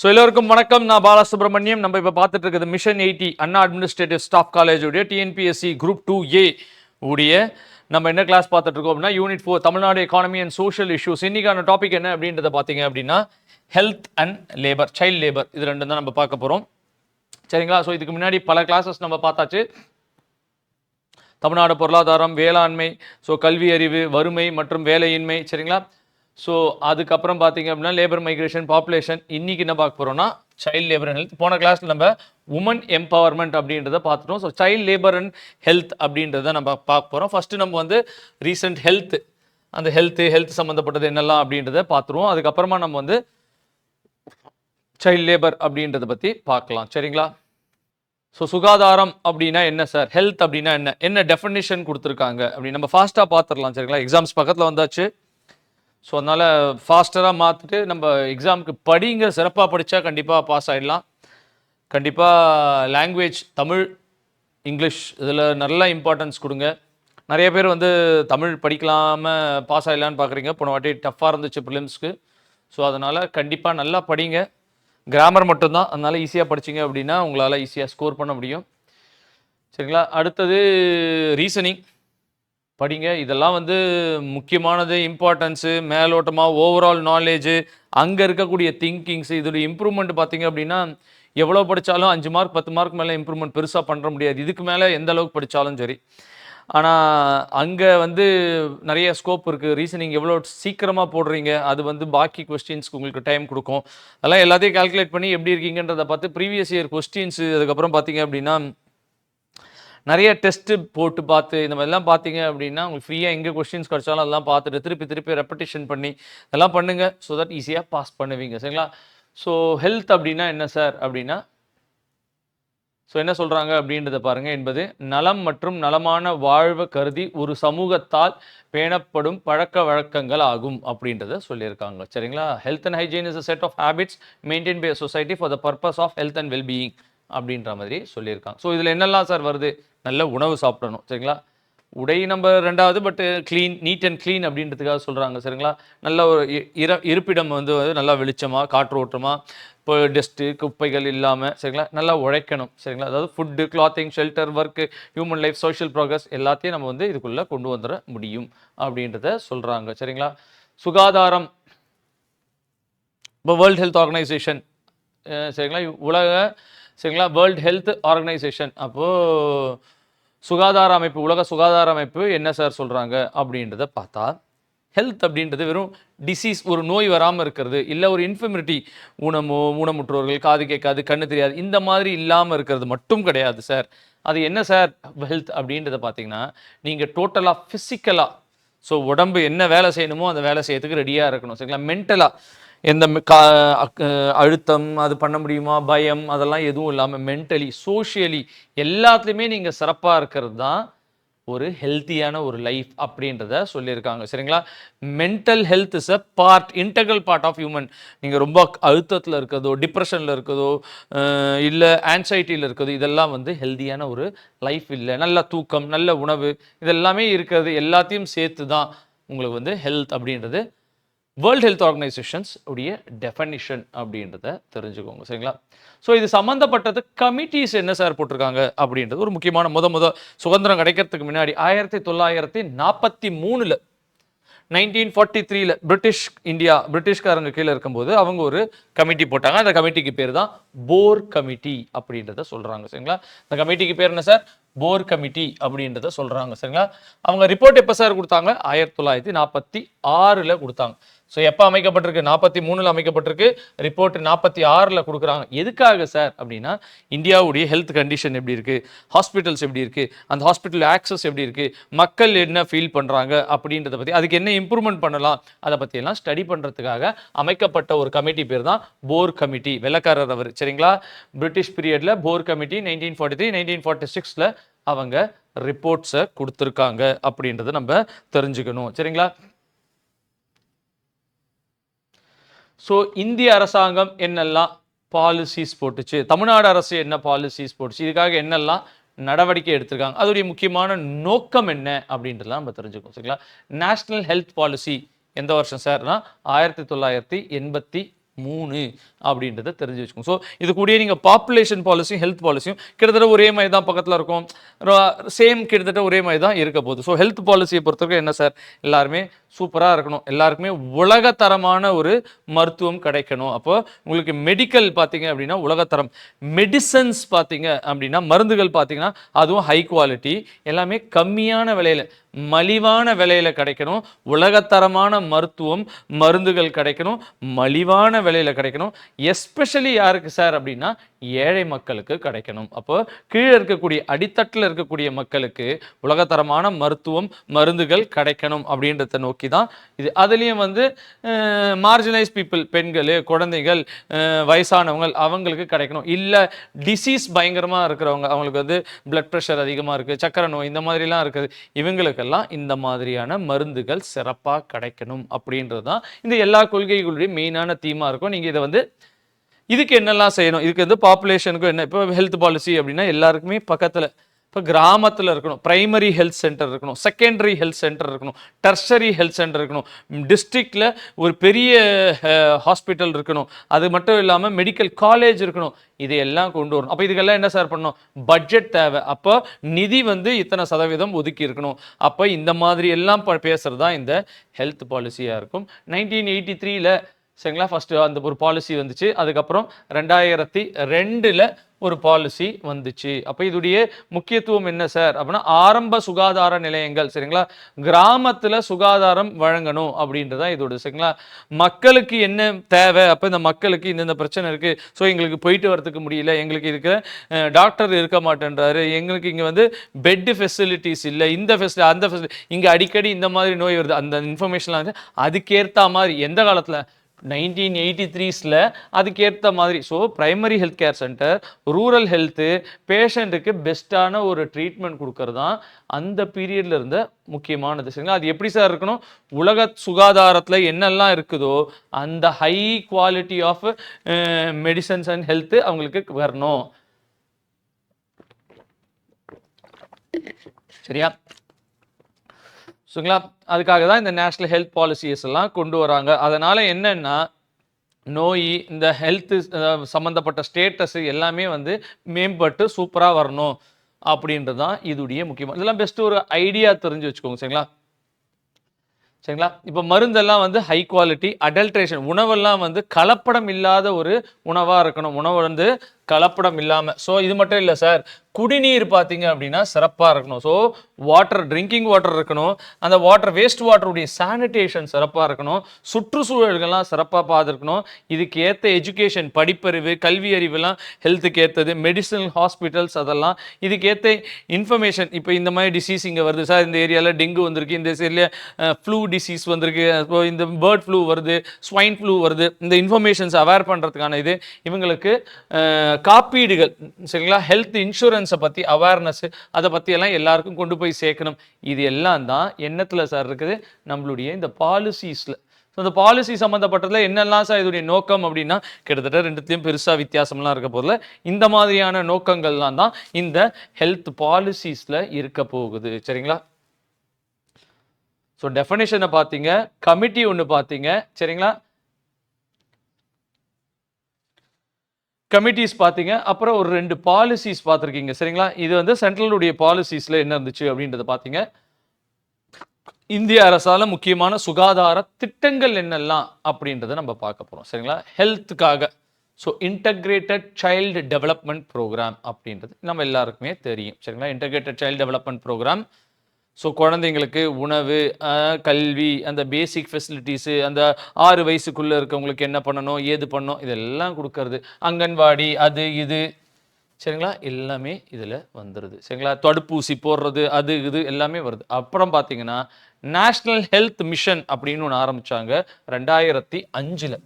So எல்லோருக்கும் வணக்கம். நான் பாலசுப்ரமணியம். நம்ம இப்போ பார்த்துட்டு இருக்கிறது மிஷன் 80 அண்ணா அட்மினிஸ்ட்ரேட்டிவ் ஸ்டாஃப் காலேஜ் உடைய டிஎன்பிஎஸ்சி குரூப் 2A உடைய நம்ம என்ன கிளாஸ் பார்த்துட்டு இருக்கோம் அப்படின்னா unit 4 Tamil Nadu economy and social issues. இன்னைக்கான டாபிக் என்ன அப்படின்றத பார்த்தீங்க அப்படின்னா health and labour, child labour, இது ரெண்டும் தான் நம்ம பார்க்க போகிறோம். சரிங்களா? ஸோ இதுக்கு முன்னாடி பல கிளாஸஸ் நம்ம பார்த்தாச்சு. தமிழ்நாடு பொருளாதாரம், வேளாண்மை, ஸோ கல்வி அறிவு, வறுமை மற்றும் வேலையின்மை. சரிங்களா? ஸோ அதுக்கப்புறம் பார்த்தீங்க அப்படின்னா லேபர் மைக்ரேஷன், பாப்புலேஷன். இன்னைக்கு என்ன பார்க்க போகிறோம்னா சைல்ட் லேபர் அண்ட் ஹெல்த். போன கிளாஸில் நம்ம உமன் எம்பவர்மெண்ட் அப்படின்றத பார்த்துட்டோம். So child labour and health அப்படின்றத நம்ம பார்க்க போகிறோம். ஃபஸ்ட்டு நம்ம வந்து ரீசெண்ட் ஹெல்த், அந்த ஹெல்த் சம்மந்தப்பட்டது என்னெல்லாம் அப்படின்றத பார்த்துருவோம். அதுக்கப்புறமா நம்ம வந்து சைல்ட் லேபர் அப்படின்றத பற்றி பார்க்கலாம். சரிங்களா? ஸோ சுகாதாரம் அப்படின்னா என்ன சார், ஹெல்த் அப்படின்னா என்ன டெஃபினிஷன் கொடுத்துருக்காங்க அப்படின்னு நம்ம ஃபாஸ்ட்டாக பார்த்துடலாம். சரிங்களா? எக்ஸாம்ஸ் பக்கத்தில் வந்தாச்சு. ஸோ அதனால் ஃபாஸ்டராக மாற்றிட்டு நம்ம எக்ஸாமுக்கு படிங்க. சிறப்பாக படித்தா கண்டிப்பாக பாஸ் ஆகிடலாம். கண்டிப்பாக லாங்குவேஜ் தமிழ், இங்கிலீஷ் இதில் நல்லா இம்பார்ட்டன்ஸ் கொடுங்க. நிறைய பேர் வந்து தமிழ் படிக்கலாமல் பாஸ் ஆகிடலான்னு பார்க்குறீங்க. போன வாட்டி டஃப்பாக இருந்துச்சு ப்ரிலிம்ஸ்க்கு. ஸோ அதனால் கண்டிப்பாக நல்லா படிங்க. கிராமர் மட்டும்தான், அதனால் ஈஸியாக படிச்சிங்க அப்படின்னா உங்களால் ஈஸியாக ஸ்கோர் பண்ண முடியும். சரிங்களா? அடுத்தது ரீசனிங் படிங்க. இதெல்லாம் வந்து முக்கியமானது, இம்பார்ட்டன்ஸு, மேலோட்டமாக ஓவரால் நாலேஜு, அங்கே இருக்கக்கூடிய திங்கிங்ஸு, இதோடைய இம்ப்ரூவ்மெண்ட் பார்த்தீங்க அப்படின்னா எவ்வளோ படித்தாலும் 5 மார்க் 10 மார்க் மேலே இம்ப்ரூவ்மெண்ட் பெருசாக பண்ணுற முடியாது. இதுக்கு மேலே எந்த அளவுக்கு படித்தாலும் சரி. ஆனால் அங்கே வந்து நிறைய ஸ்கோப் இருக்குது. ரீசனிங் எவ்வளோ சீக்கிரமாக போடுறீங்க, அது வந்து பாக்கி கொஸ்டின்ஸ்க்கு உங்களுக்கு டைம் கொடுக்கும். அதெல்லாம் எல்லாத்தையும் கால்குலேட் பண்ணி எப்படி இருக்கீங்கன்றதை பார்த்து ப்ரீவியஸ் இயர் கொஸ்டின்ஸு, அதுக்கப்புறம் பார்த்தீங்க அப்படின்னா நிறைய டெஸ்ட்டு போட்டு பார்த்து இந்த மாதிரிலாம் பார்த்தீங்க அப்படின்னா உங்களுக்கு ஃப்ரீயாக எங்கே கொஸ்டின்ஸ் கிடச்சாலும் அதெல்லாம் பார்த்துட்டு திருப்பி ரெப்படிஷன் பண்ணி அதெல்லாம் பண்ணுங்கள். ஸோ தட் ஈஸியாக பாஸ் பண்ணுவீங்க. சரிங்களா? ஸோ ஹெல்த் அப்படின்னா என்ன சார் அப்படின்னா, ஸோ என்ன சொல்கிறாங்க அப்படின்றத பாருங்கள். என்பது நலம் மற்றும் நலமான வாழ்வை கருதி ஒரு சமூகத்தால் பேணப்படும் பழக்க வழக்கங்கள் ஆகும் அப்படின்றத சொல்லியிருக்காங்க. சரிங்களா? Health and hygiene is a set of habits maintain by society for the purpose of health and wellbeing அப்படின்ற மாதிரி சொல்லியிருக்காங்க. ஸோ இதில் என்னெல்லாம் சார் வருது? நல்ல உணவு சாப்பிடணும். சரிங்களா? உடை நம்ம ரெண்டாவது, but clean, neat and clean அப்படின்றதுக்காக சொல்கிறாங்க. சரிங்களா? நல்ல ஒரு இருப்பிடம் வந்து நல்லா வெளிச்சமாக, காற்றோட்டமாக, இப்போ டஸ்ட்டு குப்பைகள் இல்லாமல், சரிங்களா, நல்லா உழைக்கணும். சரிங்களா? அதாவது food, clothing, shelter, work, human life, social progress எல்லாத்தையும் நம்ம வந்து இதுக்குள்ளே கொண்டு வந்துட முடியும் அப்படின்றத சொல்கிறாங்க. சரிங்களா? சுகாதாரம், இப்போ வேர்ல்டு ஹெல்த் ஆர்கனைசேஷன், சரிங்களா, உலக, சரிங்களா, வேர்ல்டு ஹெல்த் ஆர்கனைசேஷன், அப்போது சுகாதார அமைப்பு, உலக சுகாதார அமைப்பு என்ன சார் சொல்கிறாங்க அப்படின்றத பார்த்தா, ஹெல்த் அப்படின்றது வெறும் டிசீஸ், ஒரு நோய் வராமல் இருக்கிறது, இல்லை ஒரு இன்ஃபர்மிட்டி, ஊனமுற்றோர்கள், காது கேட்காது, கண்ணு தெரியாது, இந்த மாதிரி இல்லாமல் இருக்கிறது மட்டும் கிடையாது சார். அது என்ன சார் ஹெல்த் அப்படின்றத பார்த்தீங்கன்னா, நீங்கள் டோட்டலாக ஃபிசிக்கலாக, ஸோ உடம்பு என்ன வேலை செய்யணுமோ அந்த வேலை செய்யறதுக்கு ரெடியாக இருக்கணும். சரிங்களா? மென்டலாக எந்த அழுத்தம் அது பண்ண முடியுமா, பயம், அதெல்லாம் எதுவும் இல்லாமல் மென்டலி, சோஷியலி எல்லாத்துலேயுமே நீங்கள் சிறப்பாக இருக்கிறது தான் ஒரு ஹெல்த்தியான ஒரு லைஃப் அப்படின்றத சொல்லியிருக்காங்க. சரிங்களா? Mental health is a part, integral part of human. நீங்கள் ரொம்ப அழுத்தத்தில் இருக்கிறதோ, டிப்ரெஷனில் இருக்கிறதோ, இல்லை ஆன்சைட்டியில் இருக்கிறதோ, இதெல்லாம் வந்து ஹெல்த்தியான ஒரு லைஃப் இல்லை. நல்ல தூக்கம், நல்ல உணவு, இதெல்லாமே இருக்கிறது, எல்லாத்தையும் சேர்த்து தான் உங்களுக்கு வந்து ஹெல்த் அப்படின்றது வேர்ல்டு ஹெல்த் ஆர்கனைசேஷன்ஸ் உடைய டெஃபனிஷன் அப்படின்றத தெரிஞ்சுக்கோங்க. சரிங்களா? ஸோ இது சம்மந்தப்பட்டது கமிட்டிஸ் என்ன சார் போட்டிருக்காங்க அப்படின்றது ஒரு முக்கியமான சுதந்திரம் கிடைக்கிறதுக்கு முன்னாடி 1943 1943 பிரிட்டிஷ்காரங்க கீழே இருக்கும்போது அவங்க ஒரு கமிட்டி போட்டாங்க. அந்த கமிட்டிக்கு பேர் தான் போர் கமிட்டி அப்படின்றத சொல்கிறாங்க. சரிங்களா? அந்த கமிட்டிக்கு பேர் என்ன சார்? போர் கமிட்டி அப்படின்றத சொல்கிறாங்க. சரிங்களா? அவங்க ரிப்போர்ட் எப்போ சார் கொடுத்தாங்க? 1946 கொடுத்தாங்க. ஸோ எப்போ அமைக்கப்பட்டிருக்கு? 43 அமைக்கப்பட்டிருக்கு. ரிப்போர்ட் 46 கொடுக்குறாங்க. எதுக்காக சார் அப்படின்னா, இந்தியாவுடைய ஹெல்த் கண்டிஷன் எப்படி இருக்குது, ஹாஸ்பிட்டல்ஸ் எப்படி இருக்குது, அந்த ஹாஸ்பிட்டல் ஆக்சஸ் எப்படி இருக்குது, மக்கள் என்ன ஃபீல் பண்ணுறாங்க அப்படின்றத பற்றி, அதுக்கு என்ன இம்ப்ரூவ்மெண்ட் பண்ணலாம், அதை பற்றியெல்லாம் ஸ்டடி பண்ணுறதுக்காக அமைக்கப்பட்ட ஒரு கமிட்டி பேர் தான் போர் கமிட்டி. வெள்ளக்காரர் அவர். சரிங்களா? பிரிட்டிஷ் பீரியடில் போர் கமிட்டி 1943 1946 அவங்க ரிப்போர்ட்ஸை கொடுத்துருக்காங்க அப்படின்றத நம்ம தெரிஞ்சுக்கணும். சரிங்களா? ஸோ இந்திய அரசாங்கம் என்னெல்லாம் பாலிசிஸ் போட்டுச்சு, தமிழ்நாடு அரசு என்ன பாலிசிஸ் போட்டுச்சு, இதுக்காக என்னெல்லாம் நடவடிக்கை எடுத்திருக்காங்க, அதோடைய முக்கியமான நோக்கம் என்ன அப்படின்றலாம் நம்ம தெரிஞ்சுக்கணும். சரிங்களா? நேஷனல் ஹெல்த் பாலிசி எந்த வருஷம் சார்னா 1983 அப்படின்றத தெரிஞ்சு வச்சுக்கோங்க. ஸோ இது கூடயே நீங்கள் பாப்புலேஷன் பாலிசியும் ஹெல்த் பாலிசியும் கிட்டத்தட்ட ஒரே மாதிரி தான் பக்கத்தில் இருக்கும், சேம் கிட்டத்தட்ட ஒரே மாதிரி தான் இருக்க போகுது. ஸோ ஹெல்த் பாலிசியை பொறுத்தவரைக்கும் என்ன சார், எல்லாருமே சூப்பராக இருக்கணும், எல்லாருக்குமே உலகத்தரமான ஒரு மருத்துவம் கிடைக்கணும். அப்போ உங்களுக்கு மெடிக்கல் பார்த்தீங்க அப்படின்னா உலகத்தரம், மெடிசன்ஸ் பார்த்தீங்க அப்படின்னா மருந்துகள் பார்த்தீங்கன்னா அதுவும் ஹை குவாலிட்டி, எல்லாமே கம்மியான விலையில் மலிவான விலையில் கிடைக்கணும். உலகத்தரமான மருத்துவம் மருந்துகள் கிடைக்கணும், மலிவான விலையில் கிடைக்கணும். எஸ்பெஷலி யாருக்கு சார் அப்படின்னா ஏழை மக்களுக்கு கிடைக்கணும். அப்போ கீழே இருக்கக்கூடிய அடித்தட்டில் இருக்கக்கூடிய மக்களுக்கு உலகத்தரமான மருத்துவம் மருந்துகள் கிடைக்கணும் அப்படின்றத நோக்கி தான் இது. அதுலேயும் வந்து மார்ஜினலைஸ் பீப்புள், பெண்கள், குழந்தைகள், வயசானவங்க, அவங்களுக்கு கிடைக்கணும். இல்லை டிசீஸ் பயங்கரமாக இருக்கிறவங்க, அவங்களுக்கு வந்து பிளட் ப்ரெஷர் அதிகமாக இருக்குது, சக்கரை நோய், இந்த மாதிரிலாம் இருக்குது, இவங்களுக்கெல்லாம் இந்த மாதிரியான மருந்துகள் சிறப்பாக கிடைக்கணும் அப்படின்றது தான் இந்த எல்லா கொள்கைகளுடைய மெயினான தீமாக இருக்கும். நீங்கள் இதை வந்து இதுக்கு என்னெல்லாம் செய்யணும், இதுக்கு வந்து பாப்புலேஷனுக்கும் என்ன, இப்போ ஹெல்த் பாலிசி அப்படின்னா எல்லாருக்குமே பக்கத்தில், இப்போ கிராமத்தில் இருக்கணும், பிரைமரி ஹெல்த் சென்டர் இருக்கணும், செகண்டரி ஹெல்த் சென்டர் இருக்கணும், டெர்ஷரி ஹெல்த் சென்டர் இருக்கணும், டிஸ்ட்ரிக்டில் ஒரு பெரிய ஹாஸ்பிட்டல் இருக்கணும், அது மட்டும் இல்லாமல் மெடிக்கல் காலேஜ் இருக்கணும், இதையெல்லாம் கொண்டு வரணும். அப்போ இதுக்கெல்லாம் என்ன சார் பண்ணணும், பட்ஜெட் தேவை. அப்போ நிதி வந்து இத்தனை சதவீதம் ஒதுக்கி இருக்கணும். அப்போ இந்த மாதிரி எல்லாம் பேசுகிறது தான் இந்த ஹெல்த் பாலிசியாக இருக்கும். 1983 சரிங்களா ஃபஸ்ட்டு அந்த ஒரு பாலிசி வந்துச்சு. அதுக்கப்புறம் 2002 ஒரு பாலிசி வந்துச்சு. அப்போ இதோடைய முக்கியத்துவம் என்ன சார் அப்படின்னா, ஆரம்ப சுகாதார நிலையங்கள் சரிங்களா, கிராமத்தில் சுகாதாரம் வழங்கணும் அப்படின்றதான் இதோட சரிங்களா. மக்களுக்கு என்ன தேவை, அப்போ இந்த மக்களுக்கு இந்த பிரச்சனை இருக்குது, ஸோ எங்களுக்கு போயிட்டு வரதுக்கு முடியல, எங்களுக்கு இருக்கிற டாக்டர் இருக்க மாட்டேன்றாரு, எங்களுக்கு இங்கே வந்து பெட்டு ஃபெசிலிட்டிஸ் இல்லை, இந்த ஃபெசிலிட்டி அந்த ஃபெசிலிட்டி, இங்கே அடிக்கடி இந்த மாதிரி நோய் வருது, அந்த இன்ஃபர்மேஷன்லாம் வந்து அதுக்கேற்ற மாதிரி எந்த காலத்தில் 1983 அதுக்கேற்ற மாதிரி. So primary health care centre, rural health, பேஷண்ட்டுக்கு பெஸ்ட்டான ஒரு ட்ரீட்மெண்ட் கொடுக்கறது தான் அந்த பீரியடில் இருந்த முக்கியமானது சரிங்களா. அது எப்படி சார் இருக்கணும், உலக சுகாதாரத்தில் என்னெல்லாம் இருக்குதோ அந்த high quality of medicines and health அவங்களுக்கு வரணும் சரியா. சரிங்களா, அதுக்காக தான் இந்த நேஷ்னல் ஹெல்த் பாலிசிஸ் எல்லாம் கொண்டு வராங்க. அதனால் என்னென்னா நோய், இந்த ஹெல்த்து சம்மந்தப்பட்ட ஸ்டேட்டஸ் எல்லாமே வந்து மேம்பட்டு சூப்பராக வரணும் அப்படின்றது தான் இதுடைய முக்கியமாக. இதெல்லாம் பெஸ்ட்டு ஒரு ஐடியா தெரிஞ்சு வச்சுக்கோங்க சரிங்களா. சரிங்களா, இப்போ மருந்தெல்லாம் வந்து ஹை குவாலிட்டி, அடல்ட்ரேஷன், உணவெல்லாம் வந்து கலப்படம் இல்லாத ஒரு உணவாக இருக்கணும், உணவு வந்து கலப்படம் இல்லாமல். ஸோ இது மட்டும் இல்லை சார், குடிநீர் பார்த்தீங்க அப்படின்னா சிறப்பாக இருக்கணும். ஸோ வாட்டர், ட்ரிங்கிங் வாட்டர் இருக்கணும், அந்த வாட்டர் வேஸ்ட் வாட்டருடைய சானிடேஷன் சிறப்பாக இருக்கணும், சுற்றுச்சூழல்கள்லாம் சிறப்பாக பார்த்துருக்கணும், இதுக்கு ஏற்ற எஜுகேஷன், படிப்பறிவு, கல்வி அறிவுலாம் ஹெல்த்துக்கு ஏற்றது, மெடிசனல் ஹாஸ்பிட்டல்ஸ் அதெல்லாம் இதுக்கு ஏற்ற இன்ஃபர்மேஷன். இப்போ இந்த மாதிரி டிசீஸ் இங்கே வருது சார், இந்த ஏரியாவில் டெங்கு வந்திருக்கு, இந்த ஏரியாவில் ஃப்ளூ டிசீஸ் வந்திருக்கு, இப்போ இந்த பேர்ட் ஃப்ளூ வருது, ஸ்வைன் ஃப்ளூ வருது, இந்த இன்ஃபர்மேஷன்ஸ் அவேர் பண்ணுறதுக்கான இது இவங்களுக்கு காப்பீடுகள் சரிங்களா, ஹெல்த் இன்சூரன்ஸை பற்றி அவேர்னஸ், அதை பற்றி எல்லாம் எல்லாருக்கும் கொண்டு போய் சேர்க்கணும். இது எல்லாம் தான் என்னத்தில் சார் இருக்குது, நம்மளுடைய இந்த பாலிசிஸில். ஸோ இந்த பாலிசி சம்மந்தப்பட்டதில் என்னெல்லாம் சார் இதோடைய நோக்கம் அப்படின்னா, கிட்டத்தட்ட ரெண்டுத்தையும் பெருசாக வித்தியாசம்லாம் இருக்க போதில் இந்த மாதிரியான நோக்கங்கள்லாம் தான் இந்த ஹெல்த் பாலிசிஸில் இருக்க போகுது சரிங்களா. ஸோ டெஃபனிஷனை பார்த்தீங்க, கமிட்டி ஒன்று பார்த்தீங்க சரிங்களா, கமிட்டிஸ் பார்த்தீங்க, அப்புறம் ஒரு 2 பாலிசிஸ் பார்த்துருக்கீங்க சரிங்களா. இது வந்து சென்ட்ரலுடைய பாலிசிஸில் என்ன இருந்துச்சு அப்படின்றத பார்த்தீங்க. இந்திய அரசால் முக்கியமான சுகாதார திட்டங்கள் என்னெல்லாம் அப்படின்றத நம்ம பார்க்க போகிறோம் சரிங்களா. ஹெல்த்துக்காக so integrated child development program அப்படின்றது நம்ம எல்லாருக்குமே தெரியும் சரிங்களா. Integrated child development program, so குழந்தைங்களுக்கு உணவு, கல்வி, அந்த பேசிக் ஃபெசிலிட்டிஸு, அந்த 6 வயசுக்குள்ளே இருக்கவங்களுக்கு என்ன பண்ணணும், ஏது பண்ணணும், இதெல்லாம் கொடுக்கறது, அங்கன்வாடி, அது இது சரிங்களா, எல்லாமே இதில் வந்துடுது சரிங்களா. தடுப்பூசி போடுறது, அது இது எல்லாமே வருது. அப்புறம் பார்த்தீங்கன்னா நேஷ்னல் ஹெல்த் மிஷன் அப்படின்னு ஒன்று ஆரம்பித்தாங்க 2005.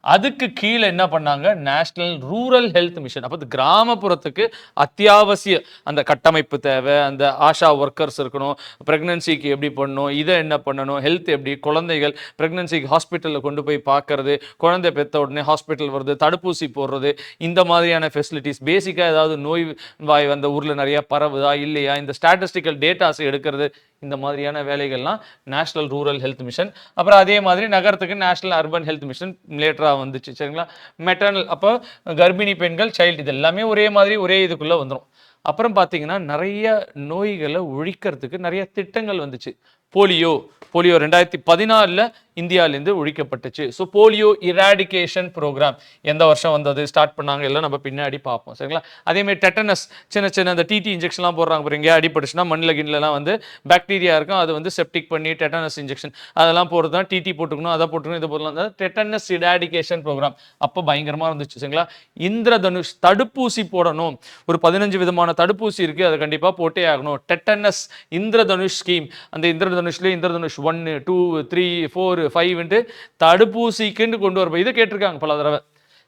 அதுக்கு கீழே என்ன பண்ணாங்க, நேஷனல் ரூரல் ஹெல்த் மிஷன். அப்போ கிராமப்புறத்துக்கு அத்தியாவசிய அந்த கட்டமைப்பு தேவை, அந்த ஆஷா ஒர்க்கர்ஸ் இருக்கணும், ப்ரெக்னன்சிக்கு எப்படி பண்ணணும், இதை என்ன பண்ணணும், ஹெல்த் எப்படி, குழந்தைகள் ப்ரெக்னன்சிக்கு ஹாஸ்பிட்டலில் கொண்டு போய் பார்க்கறது, குழந்தை பெற்ற உடனே ஹாஸ்பிட்டல் வருது, தடுப்பூசி போடுறது, இந்த மாதிரியான ஃபெசிலிட்டிஸ், பேசிக்காக ஏதாவது நோய் வாய் அந்த ஊரில் நிறையா பரவுதா இல்லையா, இந்த ஸ்டாட்டிஸ்டிக்கல் டேட்டாஸ் எடுக்கிறது, இந்த மாதிரியான வேலைகள்லாம் நேஷனல் ரூரல் ஹெல்த் மிஷன். அப்புறம் அதே மாதிரி நகரத்துக்கு நேஷனல் அர்பன் ஹெல்த் மிஷன் லேட்டராக வந்துச்சு. சரிங்களா? மெட்டர்னல் அப்போ கர்ப்பிணி பெண்கள், சைல்டு, இது எல்லாமே ஒரே மாதிரி ஒரே இதுக்குள்ளே வந்துடும். அப்புறம் பார்த்தீங்கன்னா நிறைய நோய்களை ஒழிக்கிறதுக்கு நிறைய திட்டங்கள் வந்துச்சு. போலியோ 2014 இந்தியாவிலேருந்து ஒழிக்கப்பட்டுச்சு. ஸோ போலியோ இராடிகேஷன் ப்ரோக்ராம் எந்த வருஷம் வந்தது, ஸ்டார்ட் பண்ணாங்க, எல்லாம் நம்ம பின்னாடி பார்ப்போம். சரிங்களா? அதேமாதிரி டெட்டனஸ், சின்ன அந்த டிடி இன்ஜெக்ஷன்லாம் போடுறாங்க பாருங்க, அடிபட்டுச்சுன்னா மண்ணில் கிண்ணிலலாம் வந்து பாக்டீரியா இருக்கும், அது வந்து செப்டிக் பண்ணி டெட்டனஸ் இன்ஜெக்ஷன் அதெல்லாம் போடுறது தான். டிடி போட்டுக்கணும், அதை போட்டுக்கணும், இதை போடலாம். டெட்டனஸ் இராடிகேஷன் ப்ரோக்ராம் அப்போ பயங்கரமாக இருந்துச்சு. சரிங்களா? இந்திரதனுஷ் தடுப்பூசி போடணும், ஒரு 15 விதமான தடுப்பூசி இருக்குது, அதை கண்டிப்பாக போட்டே ஆகணும். டெட்டனஸ் இந்திரதனுஷ் ஸ்கீம், அந்த இந்திரதனுஷ்லேயே இந்திரதனுஷ் 1, 2, 3, 4, 5 தடுப்பூசிக்குன்னு கொண்டு வரப்போ இதை கேட்டிருக்காங்க பல தடவை.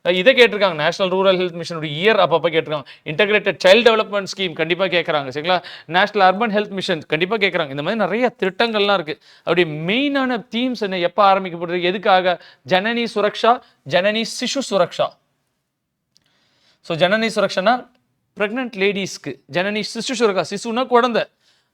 இதை கேட்டிருக்காங்க. நேஷனல் ரூரல் ஹெல்த் மிஷனுடைய இயர் அப்பப்போ கேட்டிருக்காங்க. இன்டகிரேட்டட் சைல்டு டெவலப்மெண்ட் ஸ்கீம் கண்டிப்பாக கேட்குறாங்க. சரிங்களா? நேஷனல் அர்பன் ஹெல்த் மிஷன் கண்டிப்பாக கேட்குறாங்க. இந்த மாதிரி நிறைய திட்டங்கள்லாம் இருக்குது. அப்படி மெயினான தீம்ஸ் என்ன, எப்போ ஆரம்பிக்கப்படுறது, எதுக்காக? ஜனனி சுரக்ஷா, ஜனனி சிசு சுரக்ஷா. ஸோ ஜனனி சுரக்ஷனா ப்ரெக்னென்ட் லேடிஸ்க்கு, ஜனனி சிசு சுரக்ஷா, சிசுனா குழந்தை,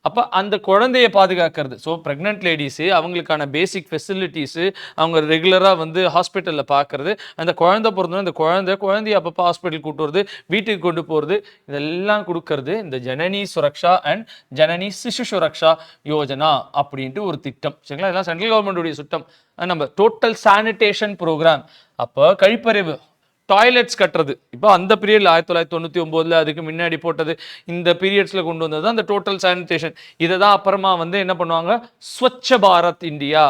அப்போ அந்த குழந்தைய பாதுகாக்கிறது. ஸோ ப்ரெக்னென்ட் லேடிஸு அவங்களுக்கான பேசிக் ஃபெசிலிட்டிஸு, அவங்க ரெகுலராக வந்து ஹாஸ்பிட்டலில் பார்க்குறது, அந்த குழந்தை பிறந்தோம், அந்த குழந்தைய அப்பப்போ ஹாஸ்பிட்டல் கூட்டு வருது, வீட்டுக்கு கொண்டு போகிறது, இதெல்லாம் கொடுக்கறது இந்த ஜனனி சுரக்ஷா அண்ட் ஜனனி சிசு சுரக்ஷா யோஜனா அப்படின்ட்டு ஒரு திட்டம். சரிங்களா? இதெல்லாம் சென்ட்ரல் கவர்மெண்ட்டுடைய திட்டம். நம்ம டோட்டல் சானிடேஷன் ப்ரோக்ராம், அப்போ கழிப்பறைவு, டாய்லெட்ஸ் கட்டுறது, இப்போ அந்த பீரியடில் 1999 அதுக்கு முன்னாடி போட்டது, இந்த பீரியட்ஸில் கொண்டு வந்தது தான் அந்த டோட்டல் சானிடேஷன். இதை தான் அப்புறமா வந்து என்ன பண்ணுவாங்க, ஸ்வச்ச பாரத் இந்தியா,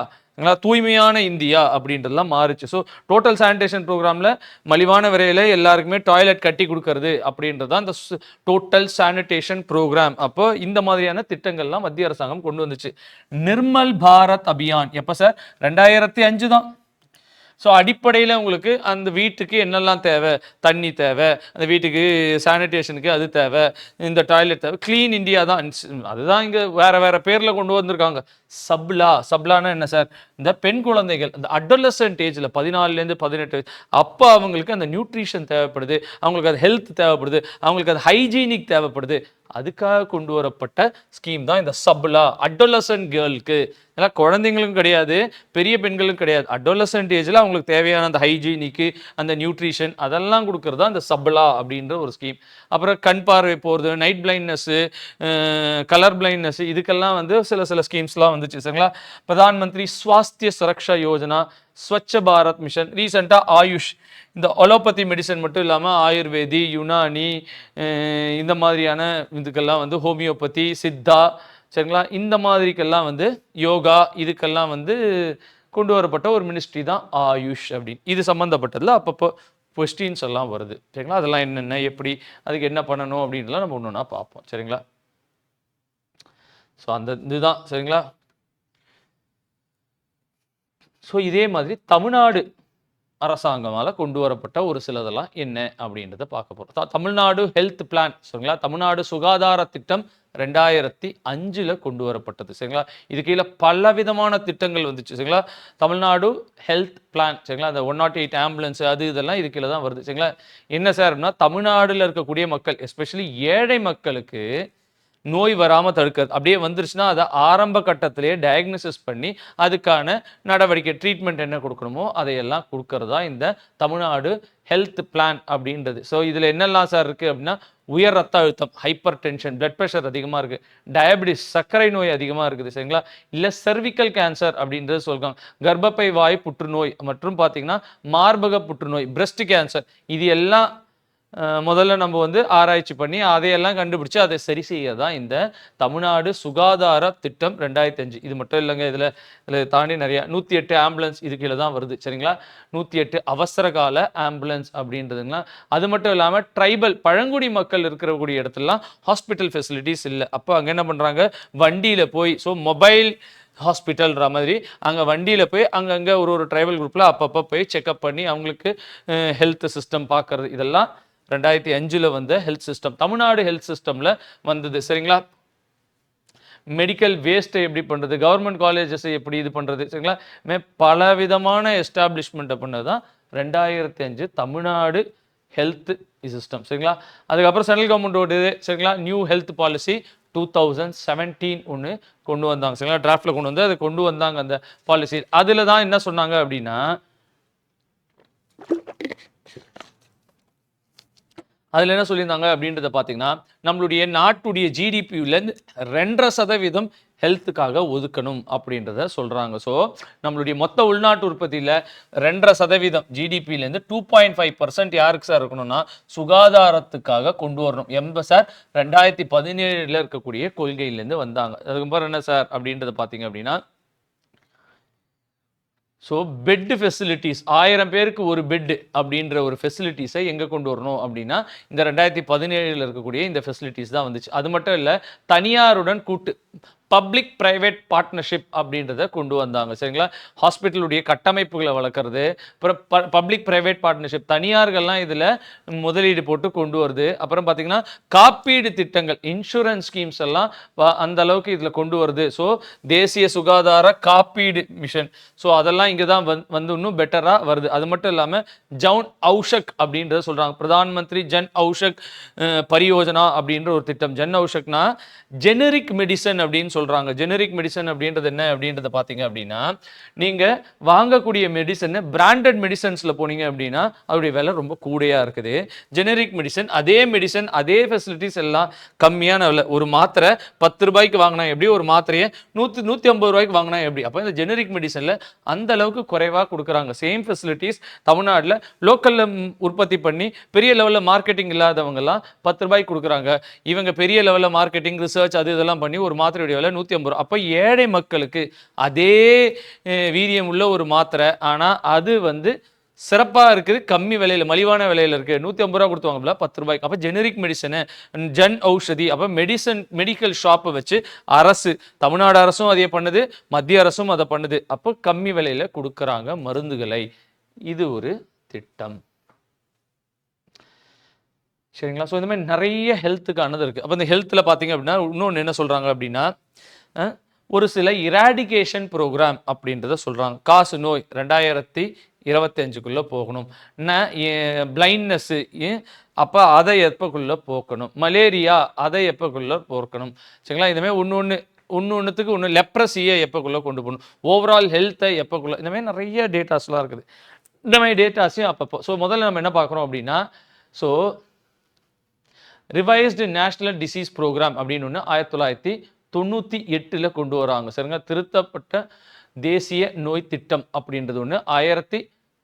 தூய்மையான இந்தியா அப்படின்றதுலாம் மாறுச்சு. ஸோ டோட்டல் சானிடேஷன் ப்ரோக்ராமில் மலிவான விலையில் எல்லாருக்குமே டாய்லெட் கட்டி கொடுக்கறது அப்படின்றது தான் இந்த டோட்டல் சானிடேஷன் ப்ரோக்ராம். அப்போ இந்த மாதிரியான திட்டங்கள்லாம் மத்திய அரசாங்கம் கொண்டு வந்துச்சு. நிர்மல் பாரத் அபியான் எப்போ சார்? 2005 தான். ஸோ அடிப்படையில் உங்களுக்கு அந்த வீட்டுக்கு என்னெல்லாம் தேவை, தண்ணி தேவை, அந்த வீட்டுக்கு சானிடேஷனுக்கு அது தேவை, இந்த டாய்லெட் தேவை, க்ளீன் இந்தியா தான். அதுதான் இங்கே வேறு பேரில் கொண்டு வந்திருக்காங்க. சப்லானா என்ன சார்? இந்த பெண் குழந்தைகள் அந்த அடோலசன்ட் ஏஜில் 14லேருந்து 18 அப்போ அவங்களுக்கு அந்த நியூட்ரிஷன் தேவைப்படுது, அவங்களுக்கு அது ஹெல்த் தேவைப்படுது, அவங்களுக்கு அது ஹைஜீனிக் தேவைப்படுது, அதுக்காக கொண்டு வரப்பட்ட ஸ்கீம் தான் இந்த சப்லா. அடோலசன்ட் கேர்ளுக்கு, இதெல்லாம் குழந்தைங்களுக்கும் கிடையாது, பெரிய பெண்களுக்கும் கிடையாது, அடோலசன்ட் ஏஜில் அவங்களுக்கு தேவையான அந்த ஹைஜீனிக்கு, அந்த நியூட்ரிஷன் அதெல்லாம் கொடுக்கறது தான் இந்த சப்லா அப்படின்ற ஒரு ஸ்கீம். அப்புறம் கண் பார்வை போகிறது, நைட் பிளைண்ட்னஸ்ஸு, கலர் பிளைண்ட்னஸ்ஸு, இதுக்கெல்லாம் வந்து சில ஸ்கீம்ஸ்லாம் வந்துச்சு. சரிங்களா? பிரதான் மந்திரி ஸ்வாஸ்திய சுரக்ஷா யோஜனா, ஸ்வச்ச பாரத் மிஷன், ரீசெண்டாக ஆயுஷ், இந்த அலோபதி மெடிசன் மட்டும் இல்லாமல் ஆயுர்வேதி, யுனானி, இந்த மாதிரியான இதுக்கெல்லாம் வந்து ஹோமியோபதி, சித்தா, சரிங்களா, இந்த மாதிரிக்கெல்லாம் வந்து யோகா, இதுக்கெல்லாம் வந்து கொண்டு வரப்பட்ட ஒரு மினிஸ்ட்ரி தான் ஆயுஷ் அப்படின்னு. இது சம்மந்தப்பட்டதில் அப்பப்போ கொஸ்டின்ஸ் எல்லாம் வருது. சரிங்களா? அதெல்லாம் என்னென்ன, எப்படி, அதுக்கு என்ன பண்ணணும் அப்படின்லாம் நம்ம ஒன்று ஒன்றா பார்ப்போம். சரிங்களா? ஸோ அந்த இதுதான். சரிங்களா? ஸோ இதே மாதிரி தமிழ்நாடு அரசாங்கமால் கொண்டு வரப்பட்ட ஒரு சிலதெல்லாம் என்ன அப்படின்றத பார்க்க போகிறோம். தமிழ்நாடு ஹெல்த் பிளான், சரிங்களா, தமிழ்நாடு சுகாதார திட்டம் 2005 கொண்டு வரப்பட்டது. சரிங்களா? இது கீழே பல விதமான திட்டங்கள் வந்துச்சு. சரிங்களா? தமிழ்நாடு ஹெல்த் பிளான், சரிங்களா, அந்த 108 ஆம்புலன்ஸ் அது இதெல்லாம் இது கீழே தான் வருது. சரிங்களா? என்ன சார் அப்படின்னா, தமிழ்நாடுல இருக்கக்கூடிய மக்கள், எஸ்பெஷலி ஏழை மக்களுக்கு நோய் வராமல் தடுக்கிறது, அப்படியே வந்துருச்சுன்னா அதை ஆரம்ப கட்டத்திலேயே டயக்னோசிஸ் பண்ணி அதுக்கான நடவடிக்கை, ட்ரீட்மெண்ட் என்ன கொடுக்கணுமோ அதையெல்லாம் கொடுக்கறதா இந்த தமிழ்நாடு ஹெல்த் பிளான் அப்படின்றது. ஸோ இதில் என்னெல்லாம் சார் இருக்குது அப்படின்னா, உயர் ரத்த அழுத்தம், ஹைப்பர் டென்ஷன், பிளட் ப்ரெஷர் அதிகமாக இருக்குது, டயபிட்டிஸ், சர்க்கரை நோய் அதிகமாக இருக்குது. சரிங்களா? இல்லை செர்விக்கல் கேன்சர் அப்படின்றது சொல்கிறாங்க, கர்ப்பப்பை வாய் புற்றுநோய் மற்றும் பார்த்தீங்கன்னா மார்பக புற்றுநோய், பிரெஸ்ட் கேன்சர், இது எல்லாம் முதல்ல நம்ம வந்து ஆராய்ச்சி பண்ணி அதையெல்லாம் கண்டுபிடிச்சு அதை சரி செய்ய தான் இந்த தமிழ்நாடு சுகாதார திட்டம் 2005. இது மட்டும் இல்லைங்க, இதில் தாண்டி நிறையா 108 ஆம்புலன்ஸ் இது கீழே தான் வருது. சரிங்களா? 108 அவசர கால ஆம்புலன்ஸ் அப்படின்றதுங்களா. அது மட்டும் இல்லாமல் ட்ரைபல் பழங்குடி மக்கள் இருக்கக்கூடிய இடத்துலலாம் ஹாஸ்பிட்டல் ஃபெசிலிட்டிஸ் இல்லை. அப்போ அங்கே என்ன பண்ணுறாங்க, வண்டியில் போய், ஸோ மொபைல் ஹாஸ்பிட்டல்ன்ற மாதிரி அங்கே வண்டியில் போய் அங்கங்கே ஒரு ட்ரைபல் குரூப்பில் அப்பப்போ போய் செக்அப் பண்ணி அவங்களுக்கு ஹெல்த் சிஸ்டம் பார்க்குறது, இதெல்லாம் 2005 வந்த ஹெல்த் சிஸ்டம், தமிழ்நாடு ஹெல்த் சிஸ்டமில் வந்தது. சரிங்களா? மெடிக்கல் வேஸ்ட்டை எப்படி பண்ணுறது, கவர்மெண்ட் காலேஜஸை எப்படி இது பண்ணுறது, சரிங்களா, பல விதமான எஸ்டாப்ளிஷ்மெண்ட்டை பண்ணது தான் 2005 தமிழ்நாடு ஹெல்த் சிஸ்டம். சரிங்களா? அதுக்கப்புறம் சென்ட்ரல் கவர்மெண்ட்டோட, சரிங்களா, நியூ ஹெல்த் பாலிசி 2017 ஒன்று கொண்டு வந்தாங்க. சரிங்களா, டிராஃப்டில் கொண்டு வந்து அதை கொண்டு வந்தாங்க அந்த பாலிசி. அதில் தான் என்ன சொன்னாங்க அப்படின்னா, அதில் என்ன சொல்லியிருந்தாங்க அப்படின்றத பார்த்தீங்கன்னா, நம்மளுடைய நாட்டுடைய ஜிடிபியிலேருந்து 2.5% ஹெல்த்துக்காக ஒதுக்கணும் அப்படின்றத சொல்கிறாங்க. ஸோ நம்மளுடைய மொத்த உள்நாட்டு உற்பத்தியில் 2.5% ஜிடிபியிலேருந்து 2.5% யாருக்கு சார் இருக்கணும்னா சுகாதாரத்துக்காக கொண்டு வரணும். சார் 2017 இருக்கக்கூடிய கொள்கையிலேருந்து வந்தாங்க. அதுக்கப்புறம் என்ன சார் அப்படின்றத பார்த்தீங்க அப்படின்னா, ஸோ பெட் ஃபெசிலிட்டிஸ் 1000 பேருக்கு ஒரு பெட்டு அப்படின்ற ஒரு ஃபெசிலிட்டிஸை எங்கே கொண்டு வரணும் அப்படின்னா இந்த 2017 இருக்கக்கூடிய இந்த ஃபெசிலிட்டிஸ் தான் வந்துச்சு. அது மட்டும் இல்லை, தனியாருடன் கூட்டு பப்ளிக் பிரைவேட் பார்ட்னர்ஷிப் அப்படின்றத கொண்டு வந்தாங்க. சரிங்களா, ஹாஸ்பிட்டலுடைய கட்டமைப்புகளை வளர்க்குறது, அப்புறம் பப்ளிக் பிரைவேட் பார்ட்னர்ஷிப், தனியார்கள்லாம் இதில் முதலீடு போட்டு கொண்டு வருது. அப்புறம் பார்த்தீங்கன்னா காப்பீடு திட்டங்கள், இன்சூரன்ஸ் ஸ்கீம்ஸ் எல்லாம் அந்த அளவுக்கு இதில் கொண்டு வருது. ஸோ தேசிய சுகாதார காப்பீடு மிஷன், ஸோ அதெல்லாம் இங்கே தான் வந்து இன்னும் பெட்டராக வருது. அது மட்டும் இல்லாமல் ஜவுன் ஔஷக் அப்படின்றத சொல்கிறாங்க. பிரதான் மந்திரி ஜன் ஔஷக் பரியோஜனா அப்படின்ற ஒரு திட்டம். ஜன் ஔஷக்னா ஜெனரிக் மெடிசன் அப்படின்னு சொல்றாங்க. ஜெனரிக் மெடிசன் அப்படின்றது என்ன அப்படின்றத பாத்தீங்க அப்படின்னா, நீங்க வாங்கக்கூடிய மெடிசன் பிராண்டட் மெடிசன்ஸ்ல போனீங்க அப்படின்னா அதோடைய விலை ரொம்ப கூடையா இருக்குது. ஜெனரிக் மெடிசன் அதே ஃபெசிலிட்டிஸ் எல்லாம் கம்மியான விலை. ஒரு மாத்திரை 10 ரூபாய்க்கு வாங்கினா எப்படி, ஒரு மாத்திரையை 150 ரூபாய்க்கு வாங்கினா எப்படி. அப்போ இந்த ஜெனரிக் மெடிசன்ல அந்த அளவுக்கு குறைவா கொடுக்குறாங்க. சேம் ஃபெசிலிட்டிஸ் தமிழ்நாட்டில் லோக்கல்ல உற்பத்தி பண்ணி பெரிய லெவலில் மார்க்கெட்டிங் இல்லாதவங்க எல்லாம் 10 ரூபாய்க்கு கொடுக்குறாங்க. இவங்க பெரிய லெவலில் மார்க்கெட்டிங் ரிசர்ச் அது இதெல்லாம் பண்ணி ஒரு மாத்திரையுடைய விலை 150 ரூபா. அப்போ ஏழை மக்களுக்கு அதே வீரியம் உள்ள ஒரு மாத்திரை, ஆனால் அது வந்து சிறப்பாக இருக்குது, கம்மி விலையில் மலிவான விலையில் இருக்குது. 150 ரூபா கொடுத்துவாங்கல்ல 10 ரூபாய்க்கு. அப்போ ஜெனரிக் மெடிசனு ஜன் ஔஷதி, அப்போ மெடிக்கல் ஷாப்பை வச்சு அரசு, தமிழ்நாடு அரசும் அதே பண்ணுது, மத்திய அரசும் அதை பண்ணுது. அப்போ கம்மி விலையில் கொடுக்குறாங்க மருந்துகளை. இது ஒரு திட்டம். சரிங்களா, ஸோ இந்த மாதிரி நிறைய ஹெல்த்துக்கானது இருக்குது. அப்போ இந்த ஹெல்த்தில் பார்த்தீங்க அப்படின்னா இன்னொன்று என்ன சொல்கிறாங்க அப்படின்னா, ஒரு சில இராடிகேஷன் ப்ரோக்ராம் அப்படின்றத சொல்கிறாங்க. காசு நோய் 2025 போகணும், பிளைண்ட்னஸ்ஸு அப்போ அதை எப்போக்குள்ளே போக்கணும், மலேரியா அதை எப்போக்குள்ளே போக்கணும். சரிங்களா, இதுமாதிரி ஒன்றுத்துக்கு ஒன்று லெப்ரஸியை எப்போக்குள்ளே கொண்டு போகணும், ஓவரால் ஹெல்த்தை எப்போக்குள்ளே, இந்த மாதிரி நிறைய டேட்டாஸ்லாம் இருக்குது. இந்த மாதிரி டேட்டாஸையும் அப்பப்போ. ஸோ முதல்ல நம்ம என்ன பார்க்குறோம் அப்படின்னா, so revised national disease programme அப்படின்னு ஒன்று 1998 கொண்டு வராங்க. சரிங்க, திருத்தப்பட்ட தேசிய நோய் திட்டம் அப்படின்றது ஒன்று